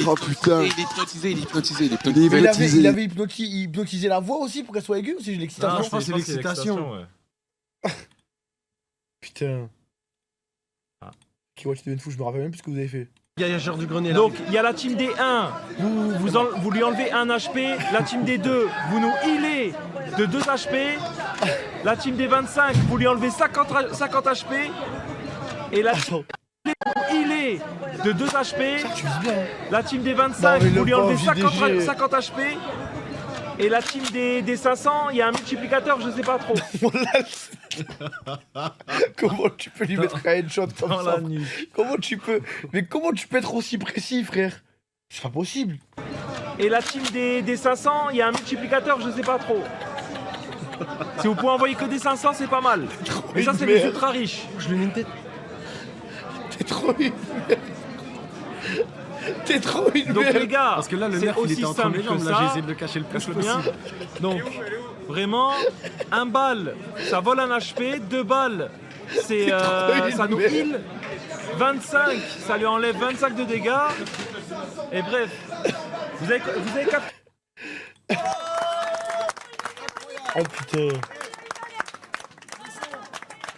Oh putain. Il est hypnotisé, il est hypnotisé, il est Il est Mais hypnotisé. il avait hypnotisé la voix aussi pour qu'elle soit aiguë ou c'est l'excitation? Non, je pense que c'est l'excitation. ouais. Putain. Ah. Ok, ouais, tu deviens fou, je me rappelle même plus ce que vous avez fait. Gaillageur du grenier là. Donc, il y a la team des 1, vous lui enlevez 1 HP. La team des 2, vous nous healez de 2 HP. La team des 25, vous lui enlevez 50 HP. Et la team des healez de 2 HP. Tu vises bien, hein. La team des 25, Non, mais vous le lui enlevez pauvre JDG. 50 HP. Et la team des 500, il y a un multiplicateur, je sais pas trop. Comment tu peux lui mettre un headshot comme Dans ça? la nuque. Comment tu peux être aussi précis, frère? C'est pas possible. Et la team des 500, il y a un multiplicateur, je sais pas trop. Si vous pouvez envoyer que des 500, c'est pas mal. Mais ça, c'est les ultra riches. Je lui ai mis une tête. T'es trop une merde. T'es trop une Donc merde. les gars, Parce que là, le c'est nerf, il aussi était entre simple mes que jambes. Là, j'ai ça. essayé de le cacher le plus Cache le mien. possible. Donc, vraiment, 1 balle, ça vole un HP. 2 balles, c'est ça nous heal. 25, ça lui enlève 25 de dégâts. Et bref, vous avez capté. Oh putain.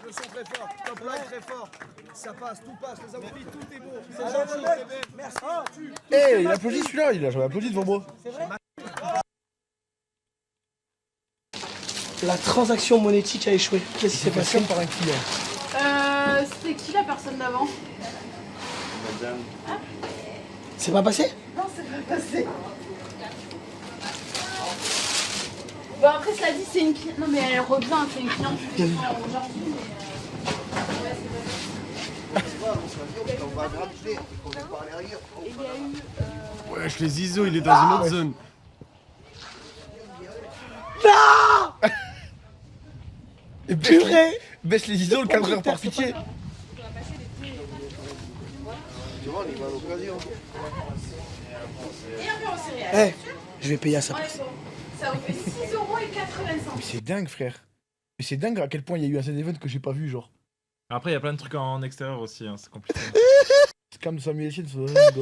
Le son très fort, top line très fort. Ça passe, tout passe, les outfits, tout est beau. C'est gentil, merci. Eh, il applaudit celui-là, il a jamais applaudi devant moi. C'est vrai? La transaction monétique a échoué. Qu'est-ce qui s'est passé? Par un client. C'était qui la personne d'avant? C'est pas passé? Non, c'est pas passé. Bon, après, cela dit, c'est une cliente. Non, mais elle revient, c'est une cliente aujourd'hui. Wesh, les ISO, il est dans une autre zone. Non! Purée! Baisse les ISO, le cadreur par pitié. Eh, je vais payer à sa place. Ça vous fait 6,80 €. Mais c'est dingue, frère. Mais c'est dingue à quel point il y a eu un set event que j'ai pas vu, genre. Après, il y a plein de trucs en extérieur aussi, hein, c'est compliqué. Scam de Samuel Etienne, ça doit être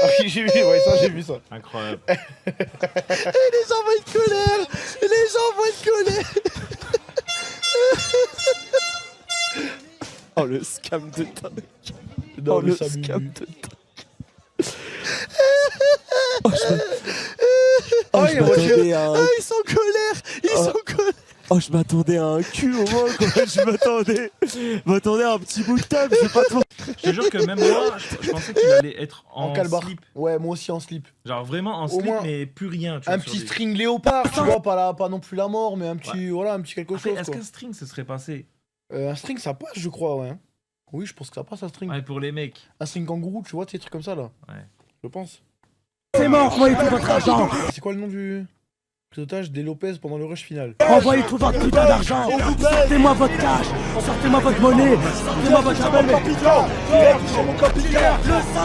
Ah oui, j'ai vu, ouais, ça, j'ai vu ça. Incroyable. Les gens vont être colère. Les gens vont être colère. Oh, le scam de dingue. Non, Oh, le Samu, scam lui. de dingue. Oh, je m'attendais à un... ils sont en colère. Ils sont en colère. Oh, je m'attendais à un cul au moins, quoi. Je m'attendais à un petit bout de table, je vais pas te mentir. Je te jure que même moi, je pensais qu'il allait être en calbar. slip. Ouais, moi aussi en slip. Genre vraiment en Au slip, moins, mais plus rien. Tu Un vois, sur petit lui. string léopard, tu vois, pas non plus la mort, mais un petit, voilà, un petit quelque Après, chose. est-ce quoi. qu'un string se serait passé? Un string, ça passe, je crois, ouais. Oui, je pense que ça passe un string. Ouais, pour les mecs. Un string kangourou, tu vois, ces trucs comme ça là. Ouais. Je pense. C'est mort, envoyez tout votre argent. C'est quoi le nom du pilotage des Lopez pendant le rush final? Envoyez tout votre putain d'argent. Sortez-moi votre cash. Sortez-moi votre monnaie. Sortez-moi votre javel. Le sang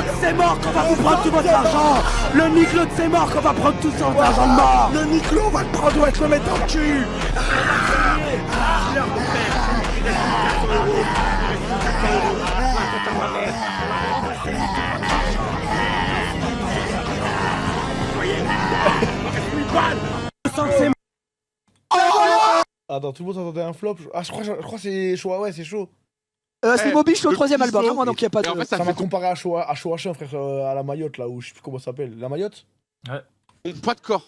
de c'est mort qu'on va vous prendre tout votre argent. Le Niclo de c'est mort qu'on va prendre tout son argent de mort. Le Niclo, on va le prendre, on va te le mettre en cul. Attends, tout le monde s'attendait à un flop. Ah, je crois que c'est chaud. Ah ouais, c'est chaud. C'est Mobiche au troisième album, hein, moi donc y a pas de. Ça m'a comparé à Chouachin, frère, à la Mayotte là, où je sais plus comment ça s'appelle. La Mayotte? Ouais. Poids de corps.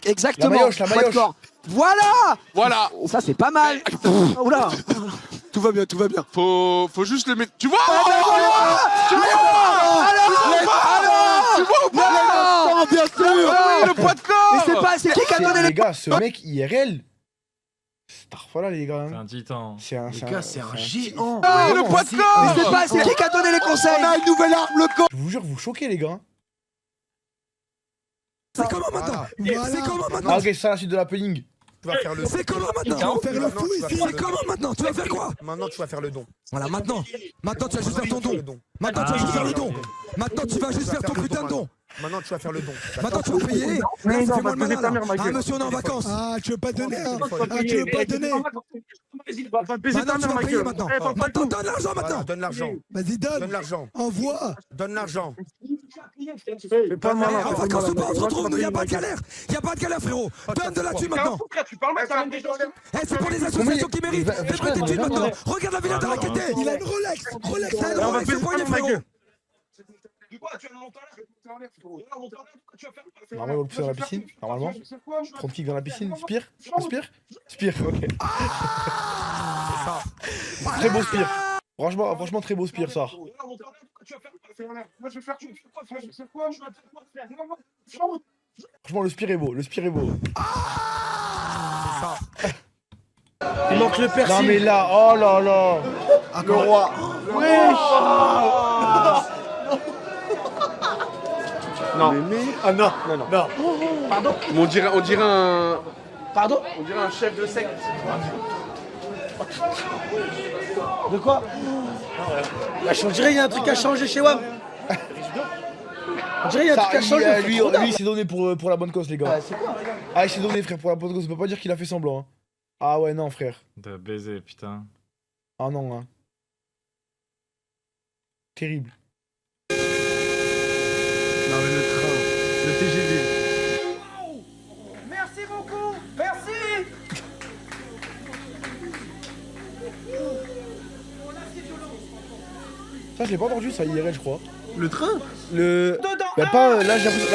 Exactement. La Mayotte. Poids de corps. Voilà. Voilà. Ça c'est pas mal. Oula. Tout va bien, tout va bien. Faut juste le mettre. Tu vois? Tu vois ou pas? Bien sûr. Oui, le poids de corps. Mais c'est qui qui a donné les gars, ce mec IRL. Starfala les gars. C'est un titan. C'est un géant. Le poids de corps. Mais c'est qui qui a donné les conseils? On a une nouvelle arme, le corps. Je vous jure, vous choquez les gars. C'est comment maintenant? C'est comment Ah maintenant? ok, c'est ça la suite de l'happening. Tu vas faire le don. C'est comment maintenant? Tu vas faire le fou ici. C'est comment maintenant? Tu vas faire quoi? Maintenant, tu vas faire le don. Voilà, maintenant. Maintenant, tu vas juste faire ton don. Maintenant, tu vas juste faire le don. Maintenant, tu vas juste faire ton putain de don. Maintenant, tu vas faire le don. Maintenant, tu vas payer. Là, ça fait moi le malin, là. Ah, monsieur, on est en vacances. Ah, tu veux pas donner? Ah, tu veux pas donner? Maintenant, tu vas payer maintenant. Maintenant, donne l'argent maintenant. Donne l'argent. Vas-y, donne. Donne l'argent. Envoie. Donne l'argent. Fais pas mal. En vacances ou pas, on se retrouve, nous, y'a pas de galère. Y'a pas de galère, frérot. Donne de la thune maintenant. Eh, c'est pour les associations qui méritent. Fais-moi tes thunes maintenant. Regarde la villa de Raqueté. Il a une Rolex. Rolex, t'as une Rolex au poignet, frérot. Normalement, il va le pousser dans la piscine. Normalement. 30 kicks dans la piscine. Spire. Spire, ok. Très beau spire. Franchement, très beau spire, ça. Franchement, le spire est beau. Il manque le persil. Non mais là, oh là là. Le roi. Non. Ah non. Non. Pardon? On dirait un. Pardon? On dirait un chef de secte. De quoi? On dirait qu'il y a un truc à changer chez WAM. On dirait qu'il y a un truc à changer. Lui, il s'est donné pour la bonne cause, les gars. C'est quoi? Ah, il s'est donné, frère, pour la bonne cause. On peut pas dire qu'il a fait semblant. Hein. Ah ouais, non, frère. T'as baisé, putain. Ah non, hein. Terrible. Non mais le train, le TGV. Merci beaucoup. Merci. Ça, je l'ai pas entendu, ça, IRL, je crois. Le train? Bah, pas. Là, j'avoue que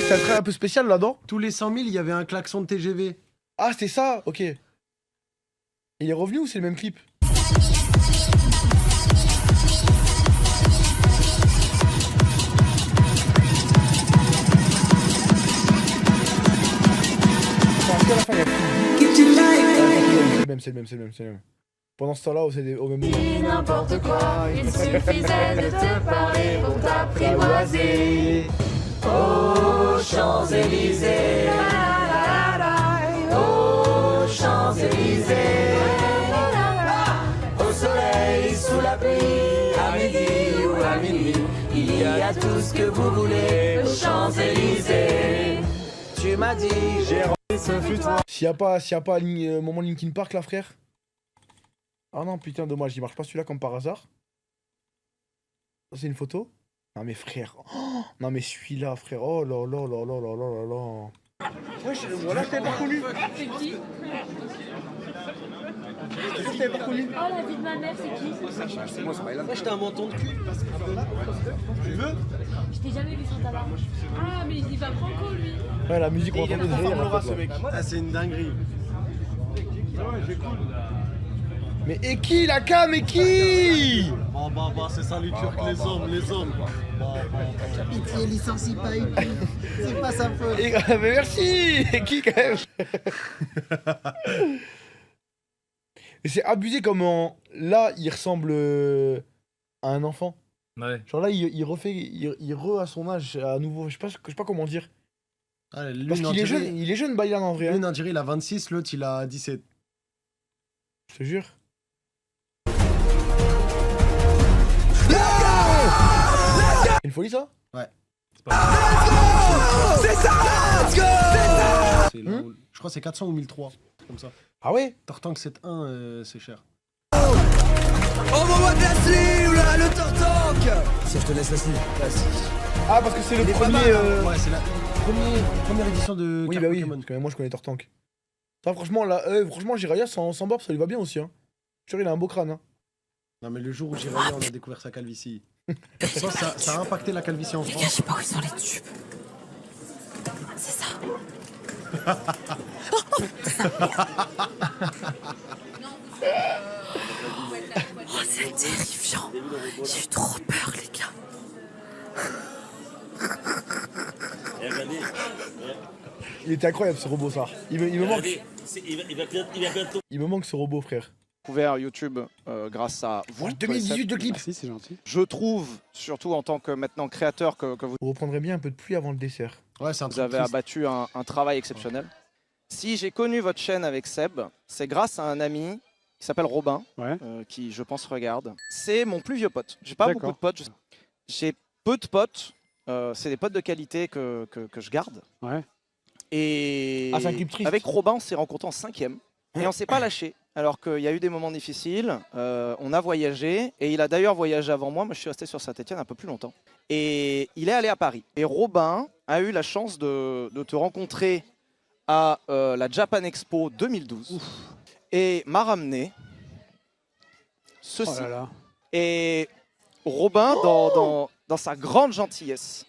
c'est un train un peu spécial là-dedans. Tous les 100 000, il y avait un klaxon de TGV. Ah, c'était ça? Ok. Il est revenu ou c'est le même clip? C'est le même. Pendant ce temps-là, c'est au même moment. N'importe quoi, il suffisait de te parler pour t'apprivoiser. Aux Champs-Élysées, aux Champs-Élysées, au soleil, sous la pluie, à midi ou à minuit, il y a tout ce que vous voulez aux Champs-Élysées. Tu m'as dit, j'ai rendu ce fut toi. S'il y a pas moment Linkin Park là, frère. Ah non, putain, dommage, il marche pas celui-là comme par hasard. Ça, c'est une photo. Non mais frère, oh, non mais celui-là, frère, oh là là là là là là là. Wesh, voilà, je t'avais pas connu. Oh, la vie de ma mère, c'est qui? Moi, j'étais un menton de cul. Tu veux? Je t'ai jamais vu sans tabac. Ah, mais il va franco, lui. Ouais, la musique, on Il y a entend trop des fort rires, Laura, en fait, ce là. mec. Ah, c'est une dinguerie. Mais et qui la cam, et qui? Bah, c'est ça les Turcs, les hommes. Pitié, licencie pas Epi. C'est pas sa faute. Mais merci. Et qui quand même? Et c'est abusé comment là il ressemble à un enfant. Ouais. Genre là il refait, il à son âge à nouveau. Je sais pas comment dire. Ah, lui, Parce qu'il est jeune, il est jeune Baylan en vrai. Lui, Hein. on dirait il a 26, l'autre il a 17. Je te jure. Une folie ça? Ouais. C'est ça! Let's go! C'est là où- Je crois que c'est 400 ou 1003. Comme ça. Ah ouais? Tartank 7.1, c'est cher. Envoie-moi de la sleeve là, le Tartank! Si je te laisse la sleeve. Ah parce que c'est le Il est pas premier. mal, hein. Ouais, c'est la première édition de Oui carte bah oui. Pokémon. Parce que moi je connais Tortank. Ça franchement là, franchement Jiraya sans barbe ça lui va bien aussi. Hein. Je suis sûr il a un beau crâne. Hein. Non mais le jour où Jiraya on a découvert sa calvitie. Je pense que ça a impacté la calvitie en France. Je sais pas où ils sont les tubes. C'est ça. Oh, c'est terrifiant. J'ai eu trop peur, les gars. Il était incroyable ce robot ça. Il me manque. Il me manque ce robot frère. Découvert YouTube grâce à vous. 2018 de clip. Merci, c'est gentil. Je trouve, surtout en tant que maintenant créateur, que vous Vous reprendrez bien un peu de pluie avant le dessert. Ouais, c'est un vous truc avez triste. abattu un travail exceptionnel. Si j'ai connu votre chaîne avec Seb, c'est grâce à un ami qui s'appelle Robin, qui je pense regarde. C'est mon plus vieux pote. J'ai pas beaucoup de potes. J'ai peu de potes. C'est des potes de qualité que je garde. Et Ah, c'est un clip triste. avec Robin, on s'est rencontrés en 5e et on s'est pas lâché. Alors qu'il y a eu des moments difficiles, on a voyagé, et il a d'ailleurs voyagé avant moi. Moi, je suis resté sur Saint-Etienne un peu plus longtemps. Et il est allé à Paris. Et Robin a eu la chance de te rencontrer à la Japan Expo 2012 et m'a ramené ceci. Oh là là. Et Robin, dans sa grande gentillesse,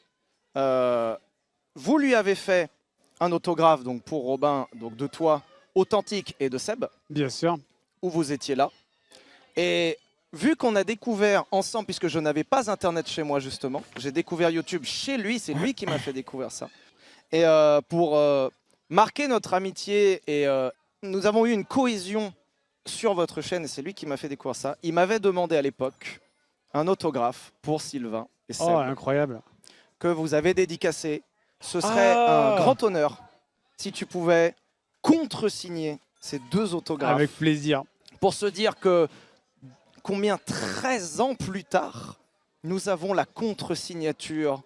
vous lui avez fait un autographe donc pour Robin, donc de toi, Authentique et de Seb. Bien sûr. Où vous étiez là. Et vu qu'on a découvert ensemble, puisque je n'avais pas Internet chez moi justement, j'ai découvert YouTube chez lui, c'est lui qui m'a fait découvrir ça. Et pour marquer notre amitié, et nous avons eu une cohésion sur votre chaîne, et c'est lui qui m'a fait découvrir ça. Il m'avait demandé à l'époque un autographe pour Sylvain et Seb. Oh, incroyable. Que vous avez dédicacé. Ce serait un grand honneur si tu pouvais contre-signer ces deux autographes. Avec plaisir. Pour se dire que combien 13 ans plus tard, nous avons la contre-signature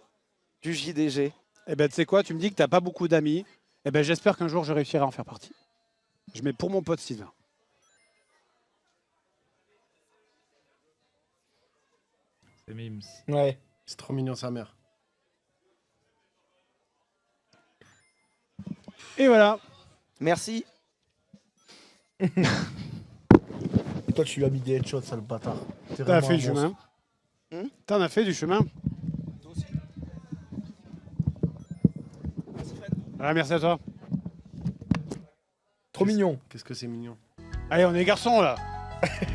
du JDG. Eh ben, tu sais quoi, tu me dis que t'as pas beaucoup d'amis. Eh ben, j'espère qu'un jour je réussirai à en faire partie. Je mets pour mon pote Sylvain. C'est Mims. Ouais. C'est trop mignon sa mère. Et voilà. Merci. Et toi tu lui as mis des headshots sale bâtard. T'es T'as vraiment fait un du chemin. monstre. T'en as fait du chemin. Ah, merci à toi. Trop mignon. Qu'est-ce que c'est mignon. Allez, on est des garçons là.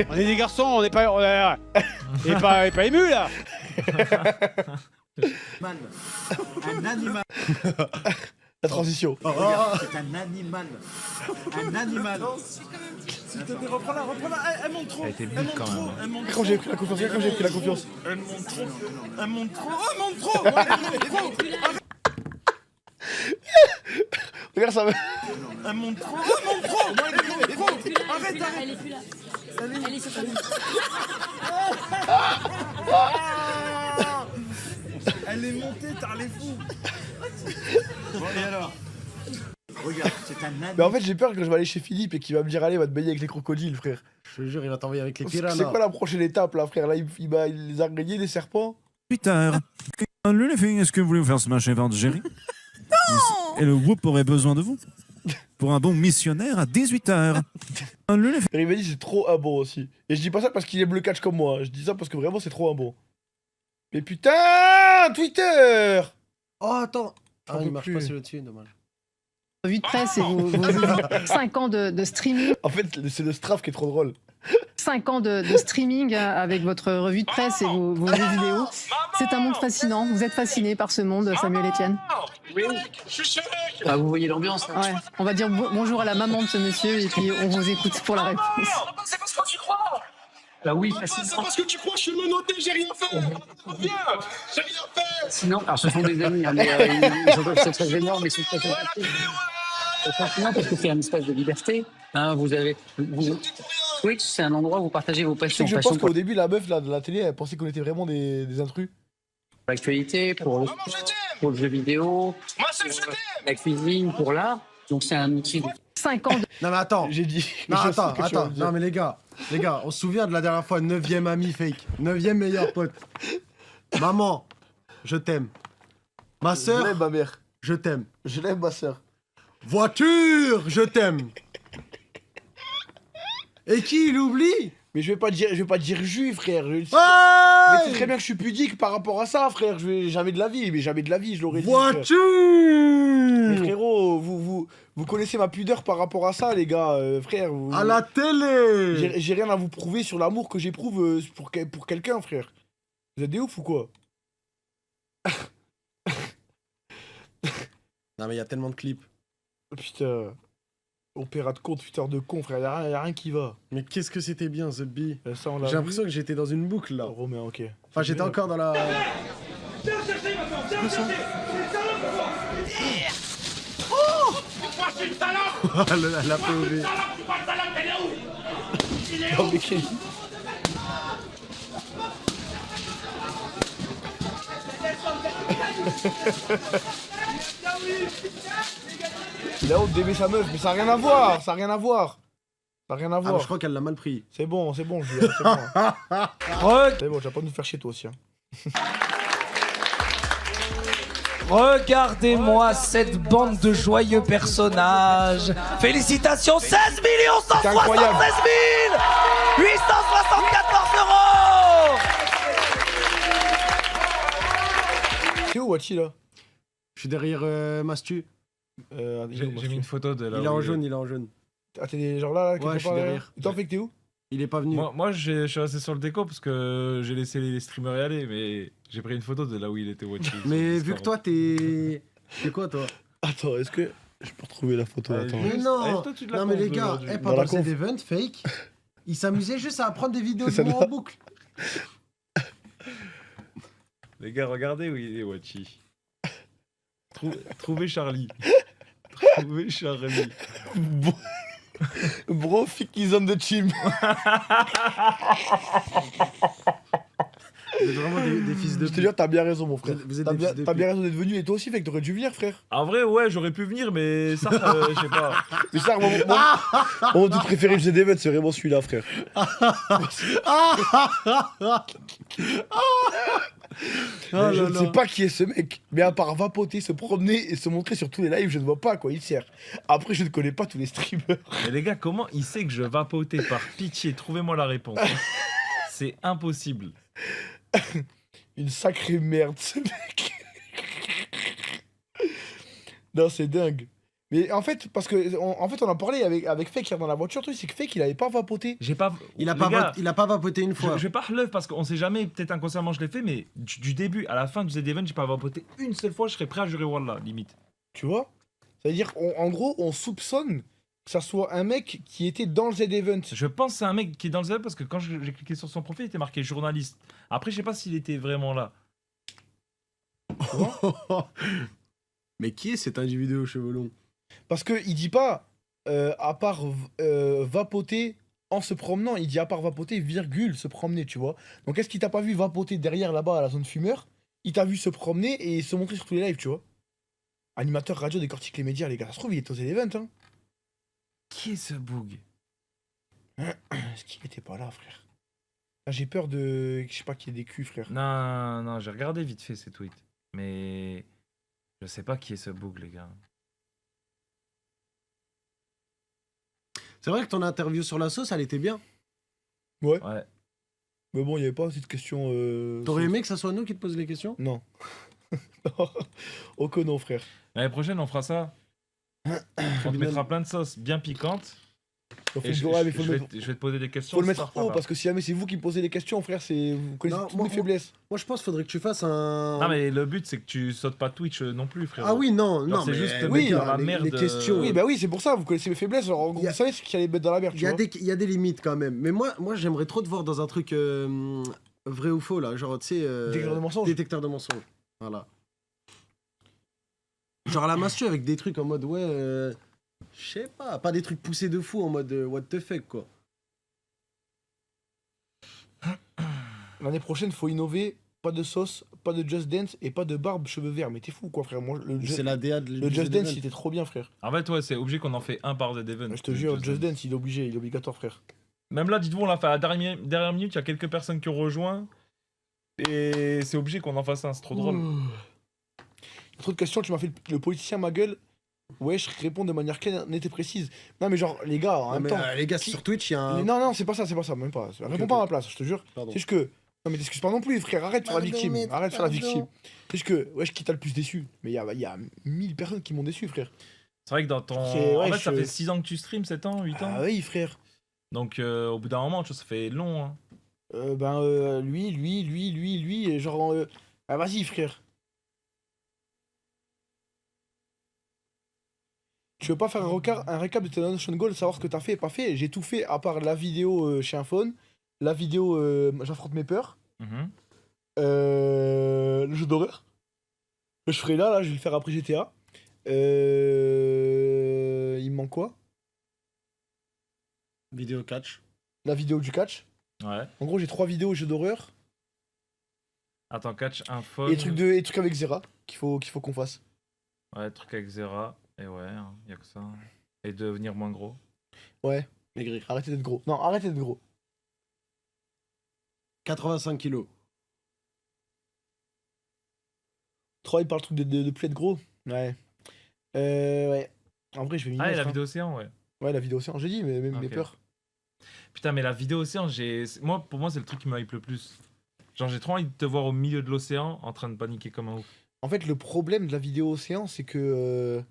On est des garçons, on n'est pas, pas émus là. Un animal. La transition. Regarde, c'est un animal. Un animal. S'il te plaît, reprends-la. Elle monte trop. Elle était belle quand même. Elle monte trop. Quand j'ai pris la confiance, quand j'ai pris la confiance. Elle monte trop. Elle monte trop. Oh, elle monte trop. Elle monte trop. Regarde ça. Elle monte trop. Elle monte trop. Elle monte trop. Arrête, arrête. Elle est plus là. Elle est sur sa vie. Elle est montée, t'as les fous. Bon, et alors? Regarde, c'est un animal. Mais en fait j'ai peur que je vais aller chez Philippe et qu'il va me dire allez va te baigner avec les crocodiles frère. Je te jure il va t'envoyer avec les C'est piranhas. quoi la prochaine étape là frère? Là il va les araignées, les serpents. 8h. Est-ce que vous voulez vous faire smasher par Jerry? Non. Et le Whoop aurait besoin de vous. pour un bon missionnaire à 18h. Rivelli, c'est trop un bon aussi. Et je dis pas ça parce qu'il aime le catch comme moi. Je dis ça parce que vraiment, c'est trop un bon. Mais putain, Twitter. Oh, attends. J'en Ah, il peux marche plus. pas sur le dessus, dommage. Revue de presse et vos 5 ans de streaming. En fait, c'est le straff qui est trop drôle. 5 ans de streaming avec votre revue de presse et vos jeux vidéo. C'est un monde fascinant. Vous êtes fasciné par ce monde, Samuel Etienne? Oui. Ah, vous voyez l'ambiance. Hein. Ouais. On va dire bonjour à la maman de ce monsieur et puis on vous écoute pour la réponse. C'est parce que tu crois. Bah oui, fascinant. C'est parce que tu crois, je suis menotté, j'ai rien fait. Viens, j'ai rien fait. Sinon, alors ce sont des amis, hein, mais ils sont très énormes, mais ils sont très sympathiques. C'est fascinant parce que c'est un espace de liberté. Hein, oui, c'est un endroit où vous partagez vos passions. Je pense qu'au début, la meuf là, de la télé, elle pensait qu'on était vraiment des intrus. Pour l'actualité, pour le jeu vidéo, pour la cuisine, pour l'art. Donc c'est un outil. 5 ans de... Non mais attends. J'ai dit. Non, Je sais attends, ce que tu vas attends. me dire. Non mais les gars, on se souvient de la dernière fois, 9ème ami fake. 9ème meilleur pote. Maman, je t'aime. Ma sœur, Je l'aime, ma mère. je t'aime. Je l'aime, ma sœur. Voiture, je t'aime. Et qui il oublie? Mais je vais pas dire juif, frère. Ouais. Mais c'est très bien que je suis pudique par rapport à ça, frère. Je vais jamais de la vie, je l'aurais dit. frère. Voiture. Mais frérot, vous connaissez ma pudeur par rapport à ça, les gars, frère. À la télé. J'ai rien à vous prouver sur l'amour que j'éprouve pour quelqu'un, frère. Vous êtes des ouf ou quoi? Non mais il y a tellement de clips. Putain. Opéra de con, Twitter de con, frère. Y'a rien qui va. Mais qu'est-ce que c'était bien, The Bee. Ça, on l'a J'ai vu. l'impression que j'étais dans une boucle là. Romain, ok. Enfin, j'étais encore dans la. La POV. Oh, mais quel... Il a honte d'aimer sa meuf, mais ça a rien à voir, ça a rien à voir. Ça a rien à Ah, voir. mais je crois qu'elle l'a mal pris. C'est bon, Julien, c'est bon. C'est bon, tu vas pas nous faire chier toi aussi. Hein. Regardez-moi cette bande de joyeux personnages. Félicitations, 16 176 874 €. C'est où Wachi là? Je suis derrière Mastu. J'ai mis une photo de là. Il est où en jaune, il est en jaune. Ah, t'es genre là, Ouais, je suis derrière. Et toi, fait que t'es où? Il est pas venu. Moi je suis resté sur le déco parce que j'ai laissé les streamers y aller, mais j'ai pris une photo de là où il était watché. Mais vu que toi, t'es quoi, toi? Attends, est-ce que je peux retrouver la photo? Attends. Mais non, non mais les gars, pendant cet event fake, il s'amusait juste à prendre des vidéos de moi en boucle. Les gars, regardez où il est, Wachi. Trouvez Charlie. Trouvez Charlie. Bro, Fikizon de Chim. Vous êtes vraiment des fils de Je te jure, t'as bien raison, mon frère. Vous êtes T'as des bien, fils de t'as bien pute. raison d'être venu, et toi aussi, fait que t'aurais dû venir, frère. En vrai, ouais, j'aurais pu venir, mais ça, je sais pas. Mais ça, mon truc préféré, je des c'est vraiment celui-là, frère. Je ne sais pas qui est ce mec, mais à part vapoter, se promener et se montrer sur tous les lives, je ne vois pas à quoi il sert. Après, je ne connais pas tous les streamers. Mais les gars, comment il sait que je vapotais? Par pitié, trouvez-moi la réponse. C'est impossible. Une sacrée merde, ce mec. Non, c'est dingue. Mais en fait, parce que on en parlait avec Fake hier dans la voiture, c'est que Fake il avait pas vapoté. J'ai pas. Il a Les pas, gars, il a pas vapoté une fois. Je vais pas relever parce qu'on sait jamais, peut-être inconsciemment je l'ai fait, mais du début à la fin du Z-Event, j'ai pas vapoté une seule fois, je serais prêt à jurer Wallah, limite. Tu vois? C'est-à-dire, en gros, on soupçonne que ça soit un mec qui était dans le Z-Event. Je pense que c'est un mec qui est dans le Z-Event parce que quand j'ai cliqué sur son profil, il était marqué journaliste. Après, je sais pas s'il était vraiment là. Mais qui est cet individu aux cheveux longs? Parce qu'il dit pas, à part vapoter en se promenant, il dit à part vapoter, virgule, se promener, tu vois. Donc est-ce qu'il t'a pas vu vapoter derrière là-bas à la zone fumeur? Il t'a vu se promener et se montrer sur tous les lives, tu vois. Animateur radio décortique les médias, les gars. Ça se trouve, il est aux events, hein. Qui est ce boug? Est-ce qu'il était pas là, frère? Ah, j'ai peur de. Je sais pas qu'il y ait des culs, frère. Non, j'ai regardé vite fait ses tweets. Mais je sais pas qui est ce boug, les gars. C'est vrai que ton interview sur la sauce, elle était bien. Ouais. Ouais. Mais bon, il y avait pas cette question. T'aurais aimé que ça soit nous qui te pose les questions? Non. Oh que non, frère. L'année prochaine, on fera ça. On te mettra plein de sauces bien piquantes. Faut Et le- je, ouais, mais je- faut je le vais, mettre- je vais te poser des questions. Faut le mettre par haut par. parce que si jamais c'est vous qui me posez les questions, frère, c'est vous connaissez Non, toutes moi- mes faiblesses. Moi, je pense qu'il faudrait que tu fasses un. Non, mais le but, c'est que tu sautes pas Twitch non plus, frère. Ah oui, non, non, C'est mais juste te oui, mettre dans la les- merde. les questions. Oui, bah oui, c'est pour ça, vous connaissez mes faiblesses, alors en gros, vous savez ce qu'il allait mettre dans la merde, Il tu vois. y a des limites quand même. Mais moi j'aimerais trop te voir dans un truc vrai ou faux, là. Genre, tu sais. Détecteur de mensonges. Détecteur de mensonges. Voilà. Genre à la massue avec des trucs en mode, ouais. Je sais pas des trucs poussés de fou en mode what the fuck, quoi. L'année prochaine, faut innover. Pas de sauce, pas de Just Dance et pas de barbe cheveux verts. Mais t'es fou quoi, frère. Moi, C'est la DA de le Just Dance, il était trop bien, frère. En fait, ouais, c'est obligé qu'on en fait un par The Devon. Je te jure, Just Dance, il est obligé, il est obligatoire, frère. Même là, dites-vous, on l'a fait à la dernière minute, il y a quelques personnes qui ont rejoint. Et c'est obligé qu'on en fasse un, c'est trop drôle. Trop de questions, tu m'as fait le politicien ma gueule. Ouais, je réponds de manière claire, nette et précise. Non, mais genre, les gars, en Non, même mais, temps. les gars, sur Twitch, il y a un. Non, c'est pas ça, même pas. Réponds pas à ma place, je te jure. Pardon. C'est juste que. Non, mais t'excuses pas non plus, frère, arrête de faire la Pardon, victime. mais Arrête de faire la pardon. victime. C'est juste que, ouais, qui t'a le plus déçu. Mais il y a 1000 personnes qui m'ont déçu, frère. C'est vrai que dans ton. C'est- ouais, en fait, ça je- fait 6 ans que tu streams, 7 ans, 8 ans. Ah oui, frère. Donc, au bout d'un moment, tu vois, ça fait long. Hein. Lui, et genre. Ah, vas-y, frère. Tu veux pas faire un récap de tes Nation Goal, savoir ce que t'as fait et pas fait? J'ai tout fait à part la vidéo chez un phone, la vidéo j'affronte mes peurs, Mhm. le jeu d'horreur. Je ferai là, je vais le faire après GTA. Il me manque quoi? Vidéo catch. La vidéo du catch. Ouais. En gros, j'ai 3 vidéos jeux d'horreur Attends, catch, info. et trucs avec Zera qu'il faut qu'on fasse. Ouais, truc avec Zera. Et ouais, y a que ça. Et devenir moins gros. Ouais. Maigrir. Arrêtez d'être gros. Non, arrêtez d'être gros. 85 kilos. 3, il parle truc de plus être gros. Ouais. Ouais. En vrai, je vais m'y Ah, et mettre, la hein. vidéo océan, ouais. Ouais, la vidéo océan, j'ai dit, mais mes Ok. peurs. Putain, mais la vidéo océan, pour moi, c'est le truc qui me hype le plus. Genre, j'ai trop envie de te voir au milieu de l'océan en train de paniquer comme un ouf. En fait, le problème de la vidéo océan, c'est que.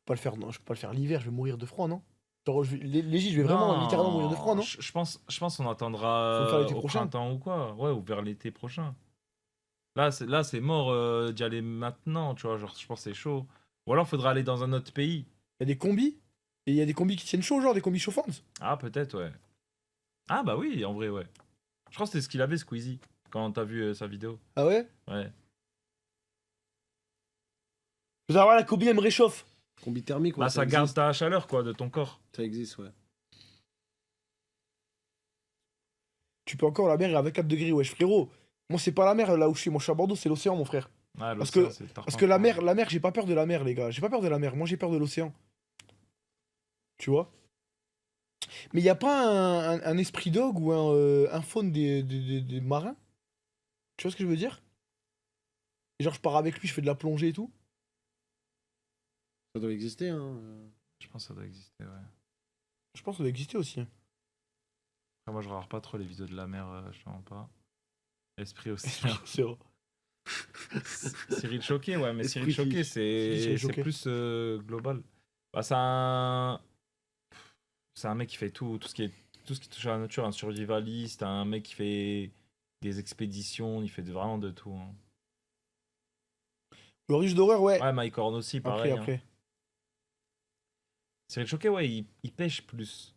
Je peux pas le faire l'hiver, je vais mourir de froid, non? Genre, Légis, je vais vraiment Non, littéralement mourir de froid, non? Je pense qu'on Faut attendra le faire l'été au prochain. printemps ou quoi. Ouais, ou vers l'été prochain. Là, c'est mort d'y aller maintenant, tu vois. Genre, je pense que c'est chaud. Ou alors, faudra aller dans un autre pays. Il y a des combis? Et il y a des combis qui tiennent chaud, genre des combis chauffantes? Ah, peut-être, ouais. Ah, bah oui, en vrai, ouais. Je crois que c'était ce qu'il avait, Squeezie, quand t'as vu sa vidéo. Ah ouais? Ouais. Je veux savoir, la combi, elle me réchauffe. Combi thermique, Bah, ça garde ta chaleur, quoi, de ton corps. Ça existe, ouais. Tu peux encore, la mer est à 24 degrés, wesh, frérot. Moi, c'est pas la mer là où je suis. Moi, je suis à Bordeaux, c'est l'océan, mon frère. Ouais, Parce l'océan, que, c'est le parce tarpin. que la mer, j'ai pas peur de la mer, les gars. J'ai pas peur de la mer. Moi, j'ai peur de l'océan. Tu vois? Mais y a pas un esprit dog ou un faune des marins? Tu vois ce que je veux dire? Et genre, je pars avec lui, je fais de la plongée et tout. Ça doit exister, hein. Je pense que ça doit exister, ouais. Je pense que ça doit exister aussi. hein. Après, moi, je regarde pas trop les vidéos de la mer, je sais pas. Esprit aussi. C'est vrai. Cyril Choquet, ouais, mais Esprit Cyril Choquet, Cyril c'est Choquet. plus global. Bah, c'est un mec qui fait tout ce qui touche à la nature, un survivaliste, un mec qui fait des expéditions, il fait vraiment de tout. Hein. Le riche d'horreur, ouais. Ouais, Mike Horn aussi, pareil. Après. Hein. Cyril Choquet, ouais, il pêche plus.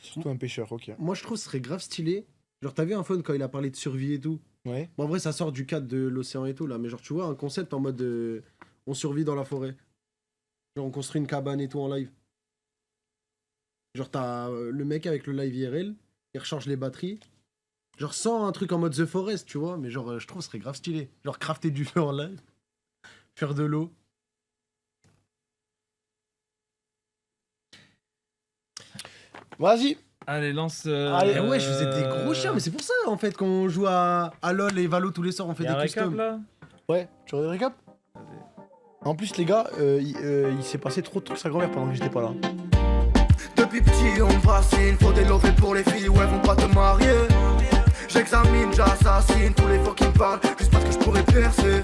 Surtout un pêcheur, ok. Moi, je trouve que ce serait grave stylé. Genre, t'as vu un phone quand il a parlé de survie et tout? Ouais. Bon, en vrai, ça sort du cadre de l'océan et tout, là. Mais genre, tu vois, un concept en mode on survit dans la forêt. Genre, on construit une cabane et tout en live. Genre, t'as le mec avec le live IRL, il recharge les batteries. Genre, sans un truc en mode The Forest, tu vois. Mais genre, je trouve que ce serait grave stylé. Genre, crafter du feu en live. Faire de l'eau. Vas-y. Allez, lance. Allez, ouais, je faisais des gros chiens, mais c'est pour ça en fait qu'on joue à LoL et Valo tous les soirs, on fait Y a des un récap, customs. là Ouais, tu aurais le récap? En plus, les gars, il s'est passé trop de trucs sur sa grand-mère pendant que j'étais pas là. Depuis petit on me fascine, faut des lovés pour les filles, ouais vont pas te marier. J'examine, j'assassine tous les fois qui me parlent, juste parce que je pourrais percer.